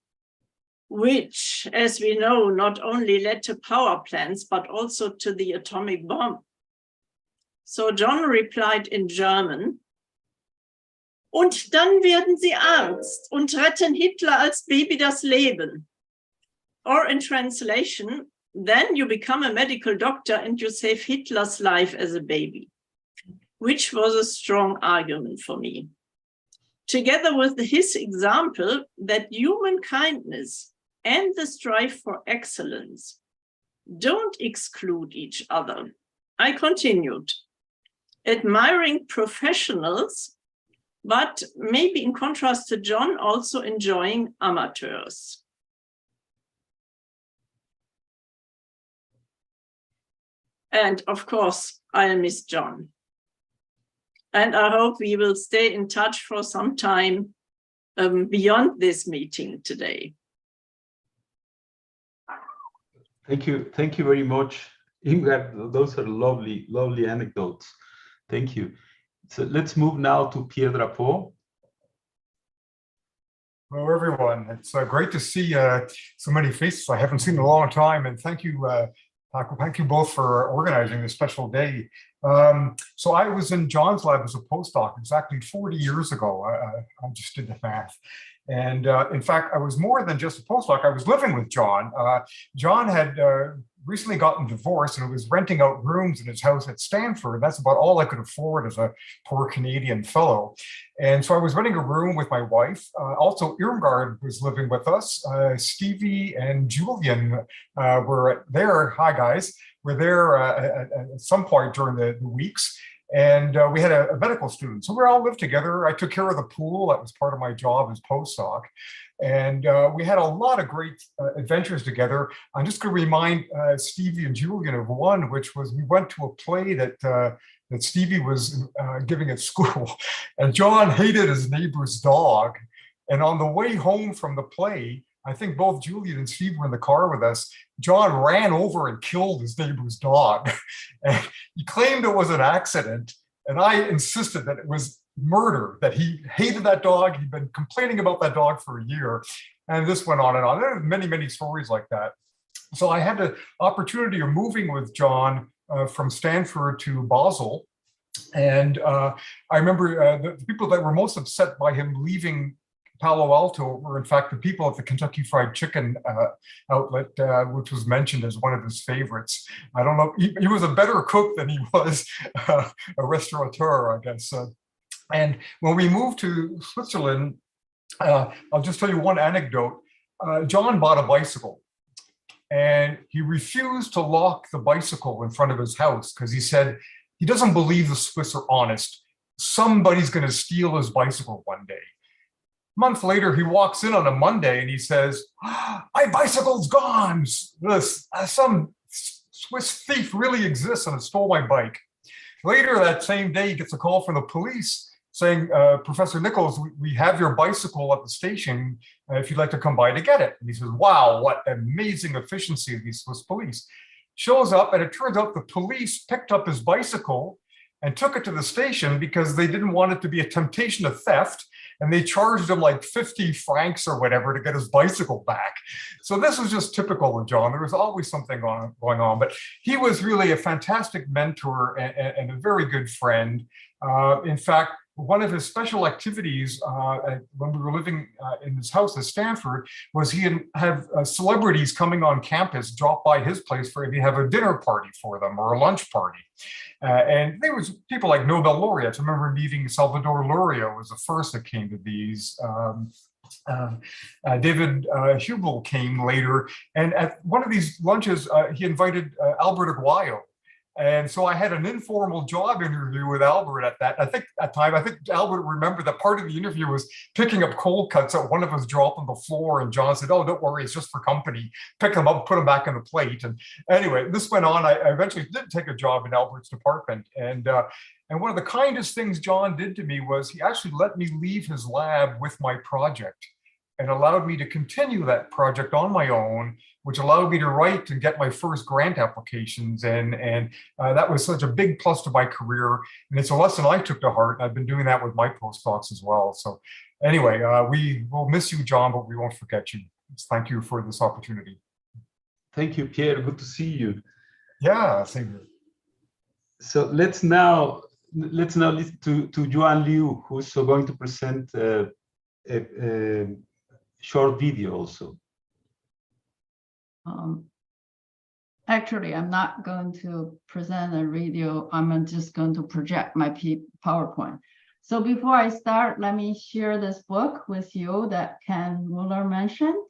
which, as we know, not only led to power plants, but also to the atomic bomb? So John replied in German, und dann werden Sie Arzt und retten Hitler als Baby das Leben. Or in translation, then you become a medical doctor and you save Hitler's life as a baby, which was a strong argument for me. Together with his example that human kindness and the strive for excellence don't exclude each other, I continued. Admiring professionals but maybe in contrast to John, also enjoying amateurs. And of course, I'll miss John. And I hope we will stay in touch for some time beyond this meeting today. Thank you very much, Ingrid. Those are lovely, lovely anecdotes. Thank you. So let's move now to Pierre Drapeau. Hello, everyone. It's great to see so many faces I haven't seen in a long time, and thank you both for organizing this special day. So I was in John's lab as a postdoc exactly 40 years ago. I just did the math. And in fact, I was more than just a postdoc. I was living with John. John had recently gotten divorced and was renting out rooms in his house at Stanford. That's about all I could afford as a poor Canadian fellow. And so I was renting a room with my wife. Also, Irmgard was living with us. Stevie and Julian were there. Hi, guys. Were there at some point during the weeks. And we had a medical student. So we all lived together. I took care of the pool. That was part of my job as postdoc. And we had a lot of great adventures together. I'm just going to remind Stevie and Julian of one, which was we went to a play that Stevie was giving at school. And John hated his neighbor's dog. And on the way home from the play, I think both Julian and Steve were in the car with us. John ran over and killed his neighbor's dog. And he claimed it was an accident. And I insisted that it was murder, that he hated that dog. He'd been complaining about that dog for a year. And this went on and on. There are many, many stories like that. So I had the opportunity of moving with John from Stanford to Basel. And I remember the people that were most upset by him leaving Palo Alto were in fact the people at the Kentucky Fried Chicken outlet, which was mentioned as one of his favorites. I don't know, he was a better cook than he was a restaurateur, I guess. And when we moved to Switzerland, I'll just tell you one anecdote. John bought a bicycle and he refused to lock the bicycle in front of his house because he said he doesn't believe the Swiss are honest. Somebody's going to steal his bicycle one day. A month later, he walks in on a Monday and he says, my bicycle's gone. Some Swiss thief really exists and it stole my bike. Later that same day, he gets a call from the police saying, Professor Nicholls, we have your bicycle at the station if you'd like to come by to get it. And he says, wow, what amazing efficiency of these Swiss police. Shows up and it turns out the police picked up his bicycle and took it to the station because they didn't want it to be a temptation of theft. And they charged him like 50 francs or whatever to get his bicycle back. So this was just typical of John. There was always something going on, but he was really a fantastic mentor and a very good friend. In fact, one of his special activities when we were living in his house at Stanford was he'd have celebrities coming on campus drop by his place for he'd have a dinner party for them or a lunch party. And there was people like Nobel laureates. I remember meeting Salvador Luria was the first that came to these. David Hubel came later. And at one of these lunches, he invited Albert Aguayo. And so I had an informal job interview with Albert at that. I think Albert remembered that part of the interview was picking up cold cuts that one of us dropped on the floor. And John said, oh, don't worry, it's just for company. Pick them up, put them back on the plate. And anyway, this went on. I eventually did take a job in Albert's department. And one of the kindest things John did to me was he actually let me leave his lab with my project and allowed me to continue that project on my own, which allowed me to write and get my first grant applications. And that was such a big plus to my career. And it's a lesson I took to heart. I've been doing that with my postdocs as well. So anyway, we will miss you, John, but we won't forget you. Thank you for this opportunity. Thank you, Pierre. Good to see you. Yeah, same here. So let's now listen to Yuan Liu, who's going to present a short video also. Actually, I'm not going to present a video. I'm just going to project my PowerPoint. So before I start, let me share this book with you that Ken Muller mentioned.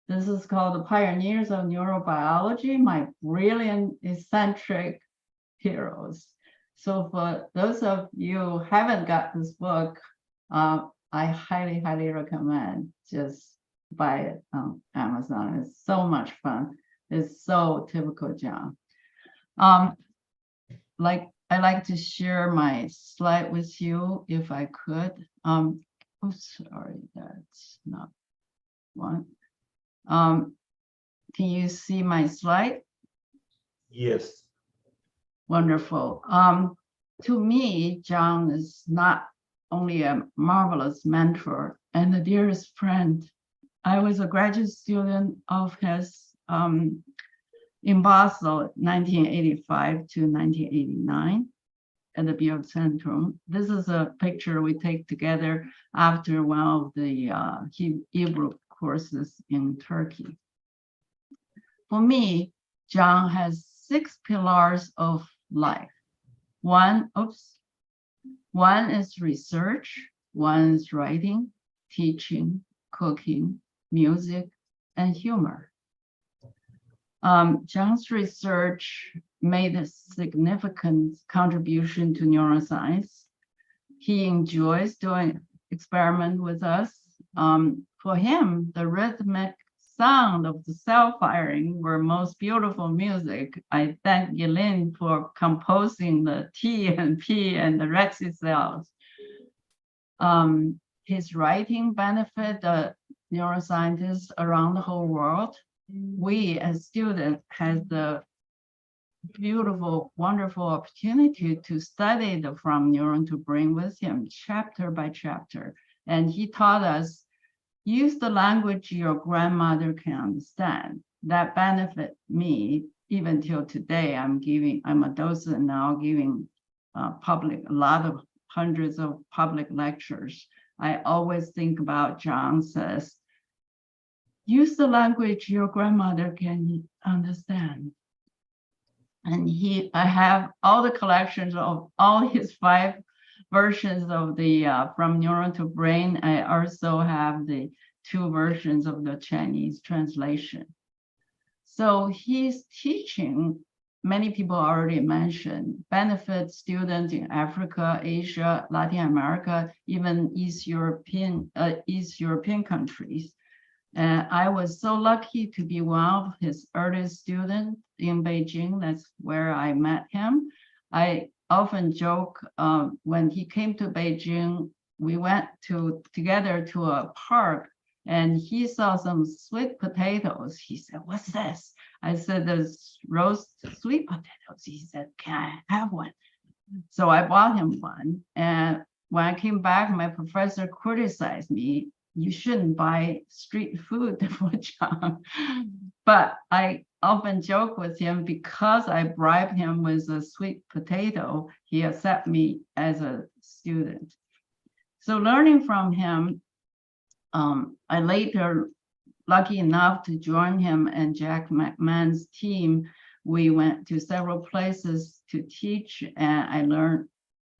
This is called The Pioneers of Neurobiology, My Brilliant Eccentric Heroes. So for those of you who haven't got this book, I highly, highly recommend just buy it on Amazon. It's so much fun. It's so typical John. Like I like to share my slide with you if I could. Oops, sorry, that's not one. Can you see my slide? Yes. Wonderful. To me, John is not only a marvelous mentor and the dearest friend. I was a graduate student of his in Basel, 1985 to 1989 at the Bildungszentrum. This is a picture we take together after one of the Hebrew courses in Turkey. For me, John has 6 pillars of life. One is research, one is writing, teaching, cooking, music, and humor. John's research made a significant contribution to neuroscience. He enjoys doing experiments with us. For him, the rhythmic sound of the cell firing were most beautiful music. I thank Yelin for composing the T and P and the Rexy cells. His writing benefit the neuroscientists around the whole world. We as students had the beautiful, wonderful opportunity to study the From Neuron to Brain with him chapter by chapter. And he taught us, use the language your grandmother can understand. That benefit me even till today. I'm a docent now, giving hundreds of public lectures. I always think about John says, use the language your grandmother can understand. And I have all the collections of all his 5 versions of the From Neuron to Brain. I also have the 2 versions of the Chinese translation. So his teaching, many people already mentioned, benefits students in Africa, Asia, Latin America, even East European countries. And I was so lucky to be one of his earliest students in Beijing. That's where I met him. I often joke when he came to Beijing, we went together to a park and he saw some sweet potatoes. He said, what's this? I said, there's roast sweet potatoes. He said, can I have one? So I bought him one. And when I came back, my professor criticized me. You shouldn't buy street food for John. But I often joke with him because I bribed him with a sweet potato, he accepted me as a student. So learning from him, I later, lucky enough to join him and Jack McMahon's team. We went to several places to teach, and I learned,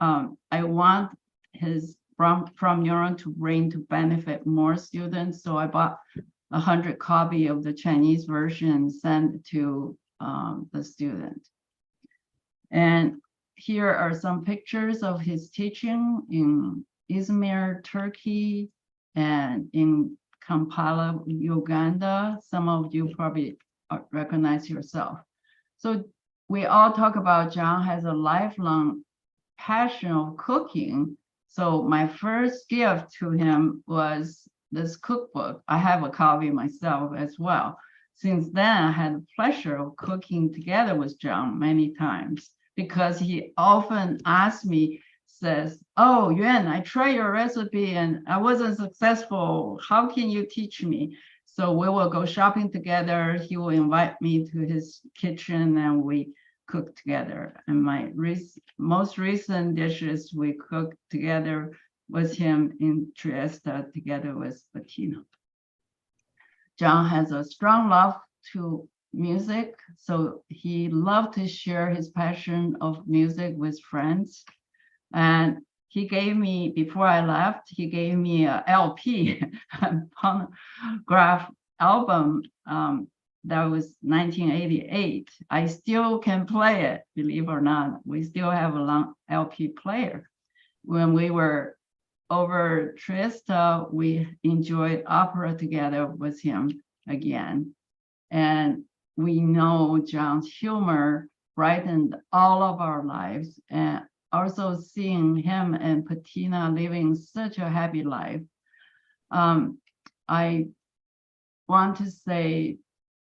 I want his From Neuron to Brain to benefit more students. So I bought 100 copies of the Chinese version and sent it to the student. And here are some pictures of his teaching in Izmir, Turkey, and in Kampala, Uganda. Some of you probably recognize yourself. So we all talk about John has a lifelong passion of cooking. So my first gift to him was this cookbook. I have a copy myself as well. Since then, I had the pleasure of cooking together with John many times because he often asked me, says, oh, Yuan, I tried your recipe and I wasn't successful. How can you teach me? So we will go shopping together. He will invite me to his kitchen and we cook together. And my most recent dishes we cooked together with him in Trieste together with Bettina. John has a strong love to music, so he loved to share his passion of music with friends. And he gave me, before I left, he gave me a LP, a phonograph album that was 1988. I still can play it, believe it or not. We still have a long LP player. When we were over Trieste, we enjoyed opera together with him again. And we know John's humor brightened all of our lives, and also seeing him and Bettina living such a happy life. I want to say,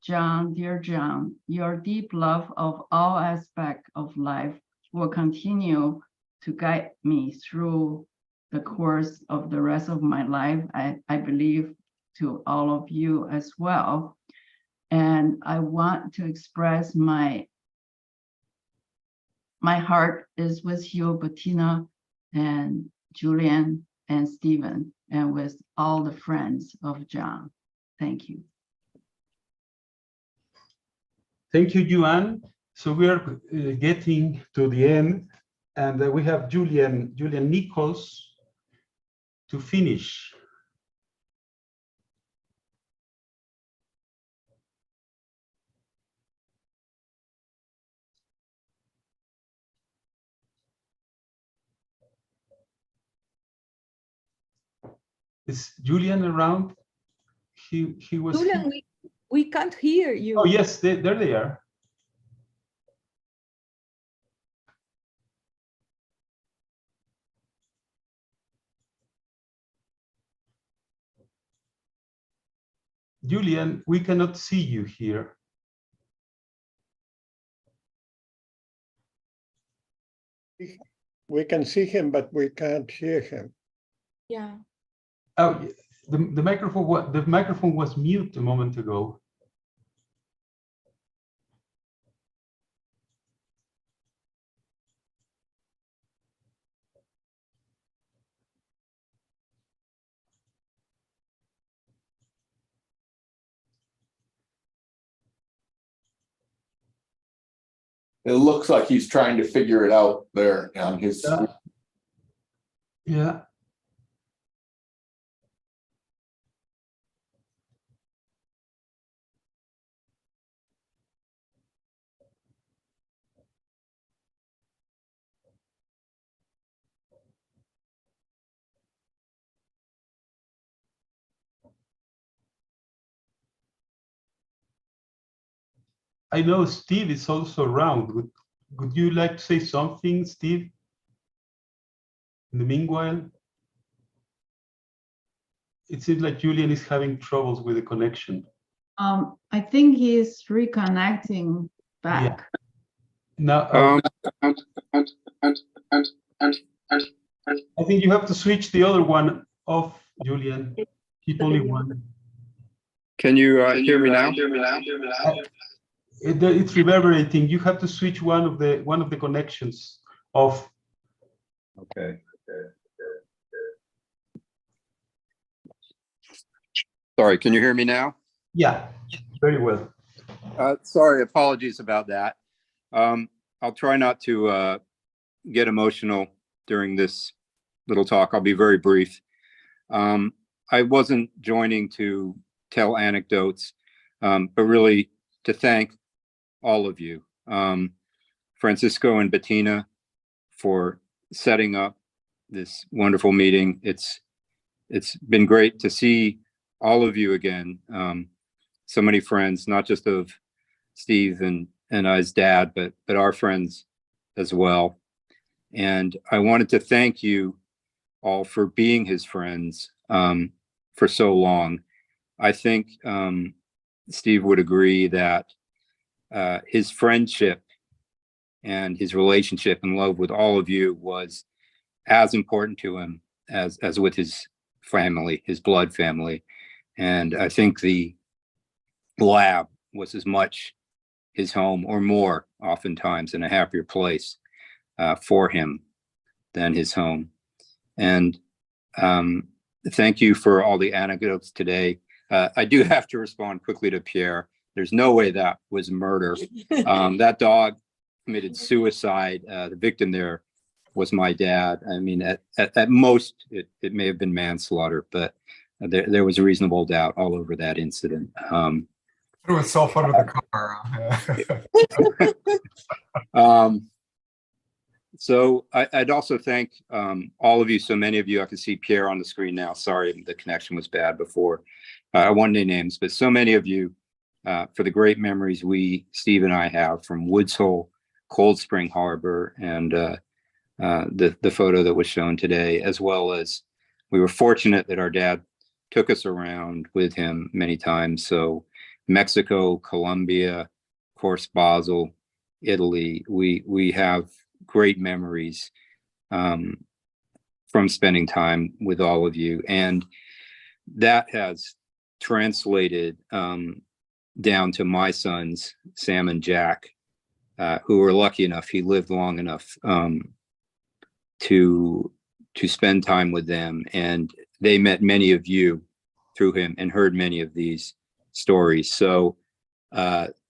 John, dear John, your deep love of all aspects of life will continue to guide me through the course of the rest of my life. I believe to all of you as well. And I want to express my heart is with you, Bettina and Julian and Stephen, and with all the friends of John. Thank you. Thank you, Joanne. So we are getting to the end, and we have Julian Nicholls to finish. Is Julian around? He was. Julian, we can't hear you. Oh yes, there they are. Julian, we cannot see you here. We can see him, but we can't hear him. Yeah. Oh, the microphone was mute a moment ago. It looks like he's trying to figure it out there on his. Yeah. I know Steve is also around. Would you like to say something, Steve? In the meanwhile, it seems like Julian is having troubles with the connection. I think he's reconnecting back. Yeah. Now, I think you have to switch the other one off, Julian. Keep only one. Can you hear me now? It's reverberating. You have to switch one of the connections off. Okay. Sorry, can you hear me now? Yeah, very well. Sorry, apologies about that. I'll try not to get emotional during this little talk. I'll be very brief. I wasn't joining to tell anecdotes, but really to thank all of you, Francisco and Bettina, for setting up this wonderful meeting. It's been great to see all of you again. So many friends, not just of Steve and I's dad, but our friends as well. And I wanted to thank you all for being his friends for so long. I think Steve would agree that his friendship and his relationship and love with all of you was as important to him as with his family, his blood family. And I think the lab was as much his home or more oftentimes in a happier place for him than his home. And thank you for all the anecdotes today. I do have to respond quickly to Pierre. There's no way that was murder. That dog committed suicide. The victim there was my dad. I mean, at most, it may have been manslaughter, but there was a reasonable doubt all over that incident. Threw himself under the car. So I'd also thank all of you, so many of you. I can see Pierre on the screen now. Sorry, the connection was bad before. I wanted to name names, but so many of you for the great memories Steve and I have from Woods Hole, Cold Spring Harbor, and the photo that was shown today, as well as we were fortunate that our dad took us around with him many times. So Mexico, Colombia, of course, Basel, Italy. We have great memories from spending time with all of you. And that has translated down to my sons, Sam and Jack, who were lucky enough, he lived long enough to spend time with them. And they met many of you through him and heard many of these stories. So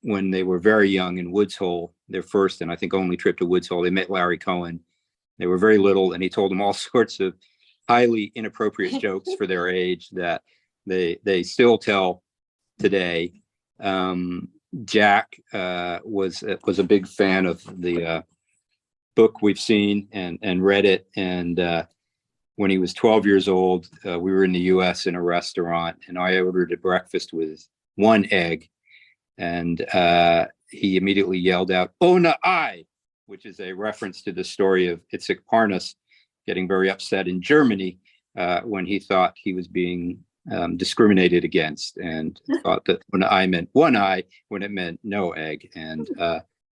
when they were very young in Woods Hole, their first and I think only trip to Woods Hole, they met Larry Cohen. They were very little, and he told them all sorts of highly inappropriate jokes for their age that they still tell today. Jack was a big fan of the book we've seen and read it. And when he was 12 years old, we were in the US in a restaurant, and I ordered a breakfast with 1 egg. And he immediately yelled out, "Ona I," which is a reference to the story of Itzhak Parnas getting very upset in Germany when he thought he was being discriminated against, and thought that when I meant 1 eye when it meant no egg. And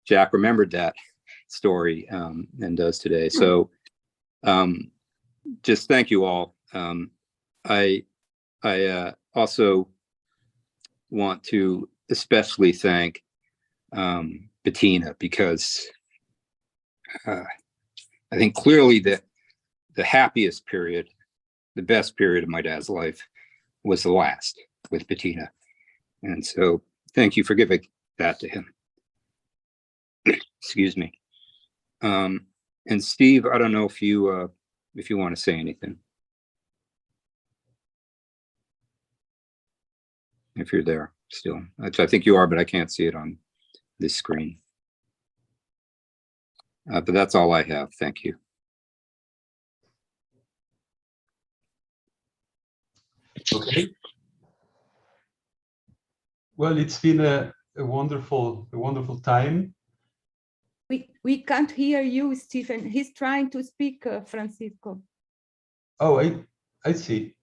Jack remembered that story and does today. So just thank you all. I also want to especially thank Bettina, because I think clearly the happiest period, the best period of my dad's life was the last with Bettina. And so thank you for giving that to him. Excuse me. And Steve, I don't know if you want to say anything. If you're there still. I think you are, but I can't see it on this screen. But that's all I have. Thank you. Okay. Well, it's been a wonderful time. We can't hear you, Stephen. He's trying to speak, Francisco. Oh, I see.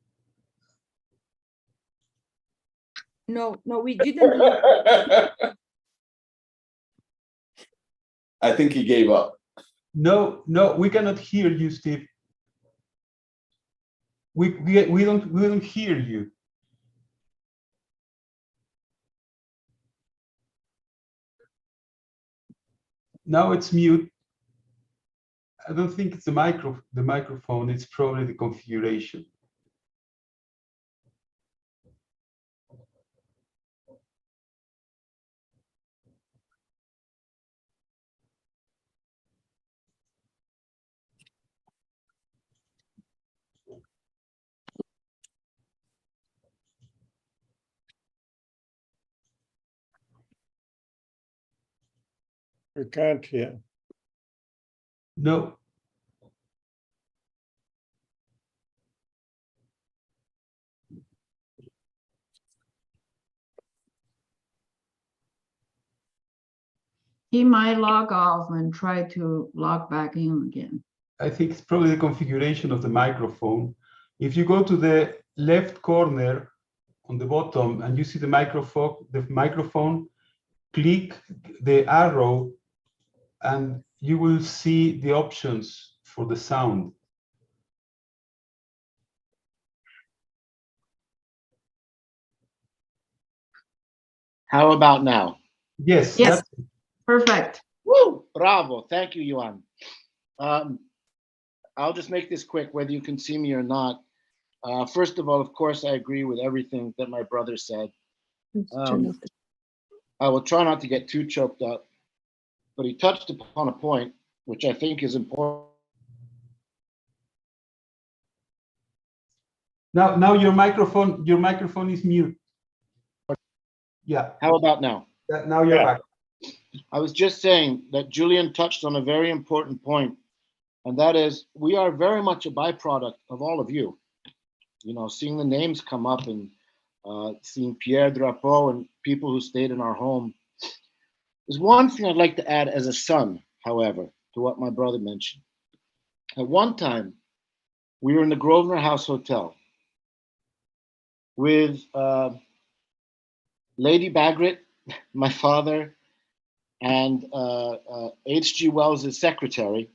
No, we didn't hear. I think he gave up. No, we cannot hear you, Steve. We don't hear you. Now it's mute. I don't think it's the microphone. It's probably the configuration. We can't hear. No. He might log off and try to log back in again. I think it's probably the configuration of the microphone. If you go to the left corner on the bottom and you see the microphone, click the arrow and you will see the options for the sound. How about now? Yes. Yes. Perfect. Woo! Bravo. Thank you, Yuan. I'll just make this quick, whether you can see me or not. First of all, of course, I agree with everything that my brother said. I will try not to get too choked up, but he touched upon a point which I think is important. Now your microphone is mute. Yeah. How about now? Now you're back. I was just saying that Julian touched on a very important point, And that is, we are very much a byproduct of all of you. You know, seeing the names come up and seeing Pierre Drapeau and people who stayed in our home. There's one thing I'd like to add as a son, however, to what my brother mentioned. At one time, we were in the Grosvenor House Hotel with Lady Bagrit, my father, and H.G. Wells' secretary.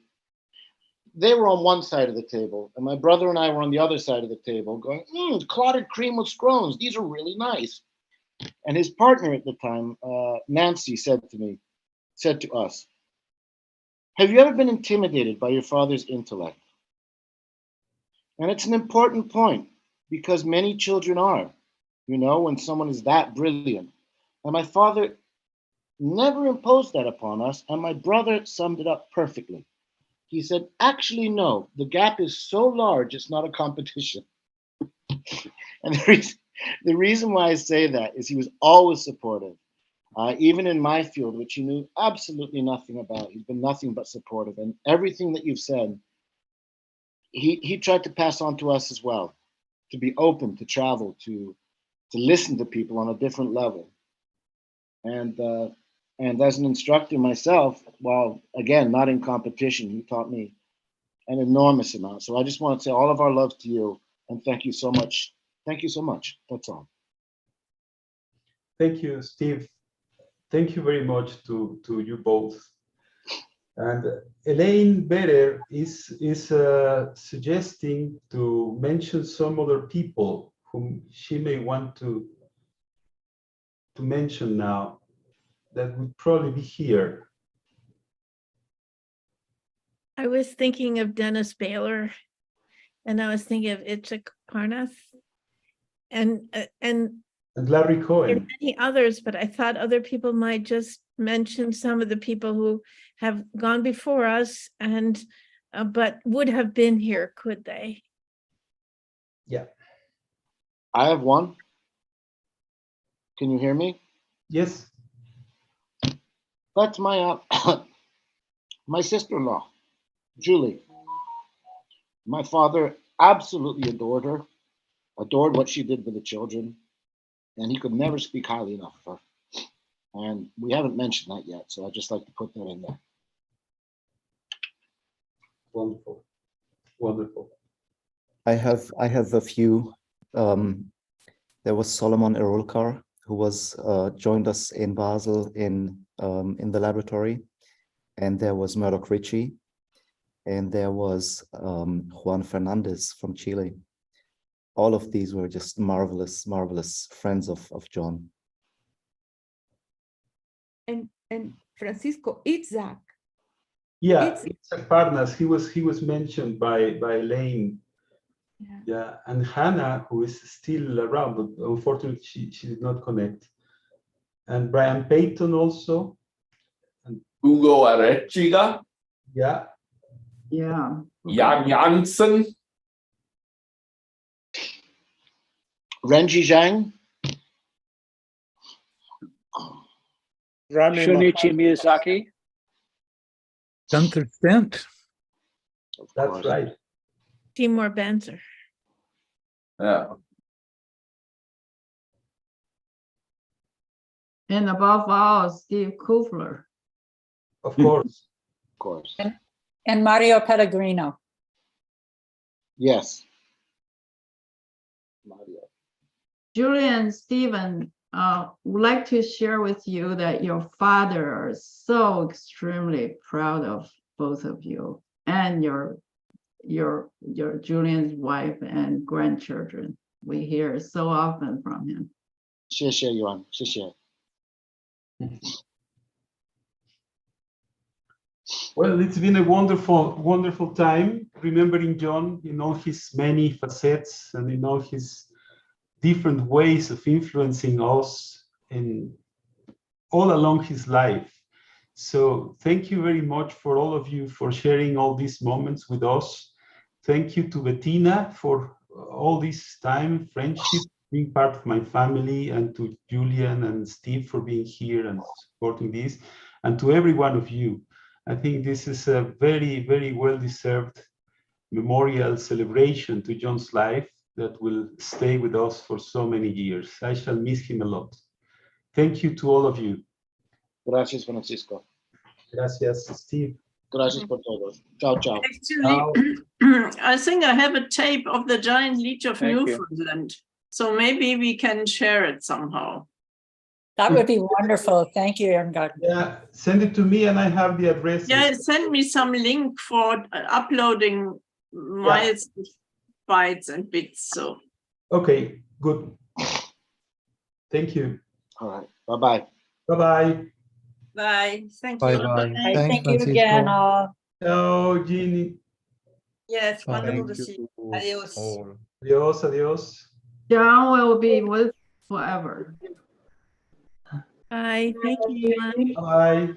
They were on one side of the table, and my brother and I were on the other side of the table going, clotted cream with scones, these are really nice. And his partner at the time, Nancy, said to us, have you ever been intimidated by your father's intellect? And it's an important point, because many children are, you know, when someone is that brilliant. And my father never imposed that upon us, and my brother summed it up perfectly. He said, actually, no, the gap is so large, it's not a competition. And the reason why I say that is he was always supportive, even in my field, which he knew absolutely nothing about. He's been nothing but supportive. And everything that you've said, he tried to pass on to us as well, to be open, to travel, to listen to people on a different level. And as an instructor myself, while again, not in competition, he taught me an enormous amount. So I just want to say all of our love to you and thank you so much. Thank you so much. That's all. Thank you, Steve. Thank you very much to you both. And Elaine Better is suggesting to mention some other people whom she may want to mention now that would probably be here. I was thinking of Dennis Baylor, and I was thinking of Itzhak Parnas, and Larry Cohen. There are many others, but I thought other people might just mention some of the people who have gone before us and but would have been here, could they? Yeah. I have one. Can you hear me? Yes. That's my my sister-in-law, Julie. My father absolutely adored her, adored what she did for the children, and he could never speak highly enough of her. And we haven't mentioned that yet, so I'd just like to put that in there. Wonderful, wonderful. I have a few. There was Solomon Erolkar, who was joined us in Basel in the laboratory, and there was Murdoch Ritchie, and there was Juan Fernandez from Chile. All of these were just marvelous, marvelous friends of John. And Francisco Itzhak. Yeah, Itzhak Parnas. He was mentioned by Elaine. Yeah, and Hannah, who is still around, but unfortunately she did not connect. And Brian Payton also. And Hugo Arechiga. Yeah. Yeah. Jan Janssen. Renji Zhang. Shunichi Miyazaki. Gunther Stent. That's right. Timur Banzer. Yeah. And above all, Steve Kufler. Of course. Of course. And Mario Pellegrino. Yes. Mario. Julian, Stephen, would like to share with you that your father is so extremely proud of both of you and your Julian's wife and grandchildren. We hear so often from him. 谢谢Yuan，谢谢。 Well, it's been a wonderful, wonderful time remembering John in all his many facets and in all his different ways of influencing us in all along his life. So thank you very much for all of you for sharing all these moments with us. Thank you to Bettina for all this time, friendship, being part of my family, and to Julian and Steve for being here and supporting this, and to every one of you. I think this is a very, very well-deserved memorial celebration to John's life that will stay with us for so many years. I shall miss him a lot. Thank you to all of you. Gracias, Francisco. Gracias, Steve. Gracias por todo. Ciao, ciao. Actually, I think I have a tape of the giant leech of Thank you. Newfoundland. So maybe we can share it somehow. That would be wonderful. Thank you, Irmgard. Yeah, send it to me and I have the address. Yeah, send me some link for uploading my bytes and bits. So Okay, good. Thank you. All right. Bye-bye. Bye-bye. bye. Thank Bye you. bye. Thank Thanks, you again. Francisco. Ciao, Ginny. Yes, Bye. wonderful to Thank see you. Adios. Adios, adios. John will be with forever. Bye. Thank you. Bye.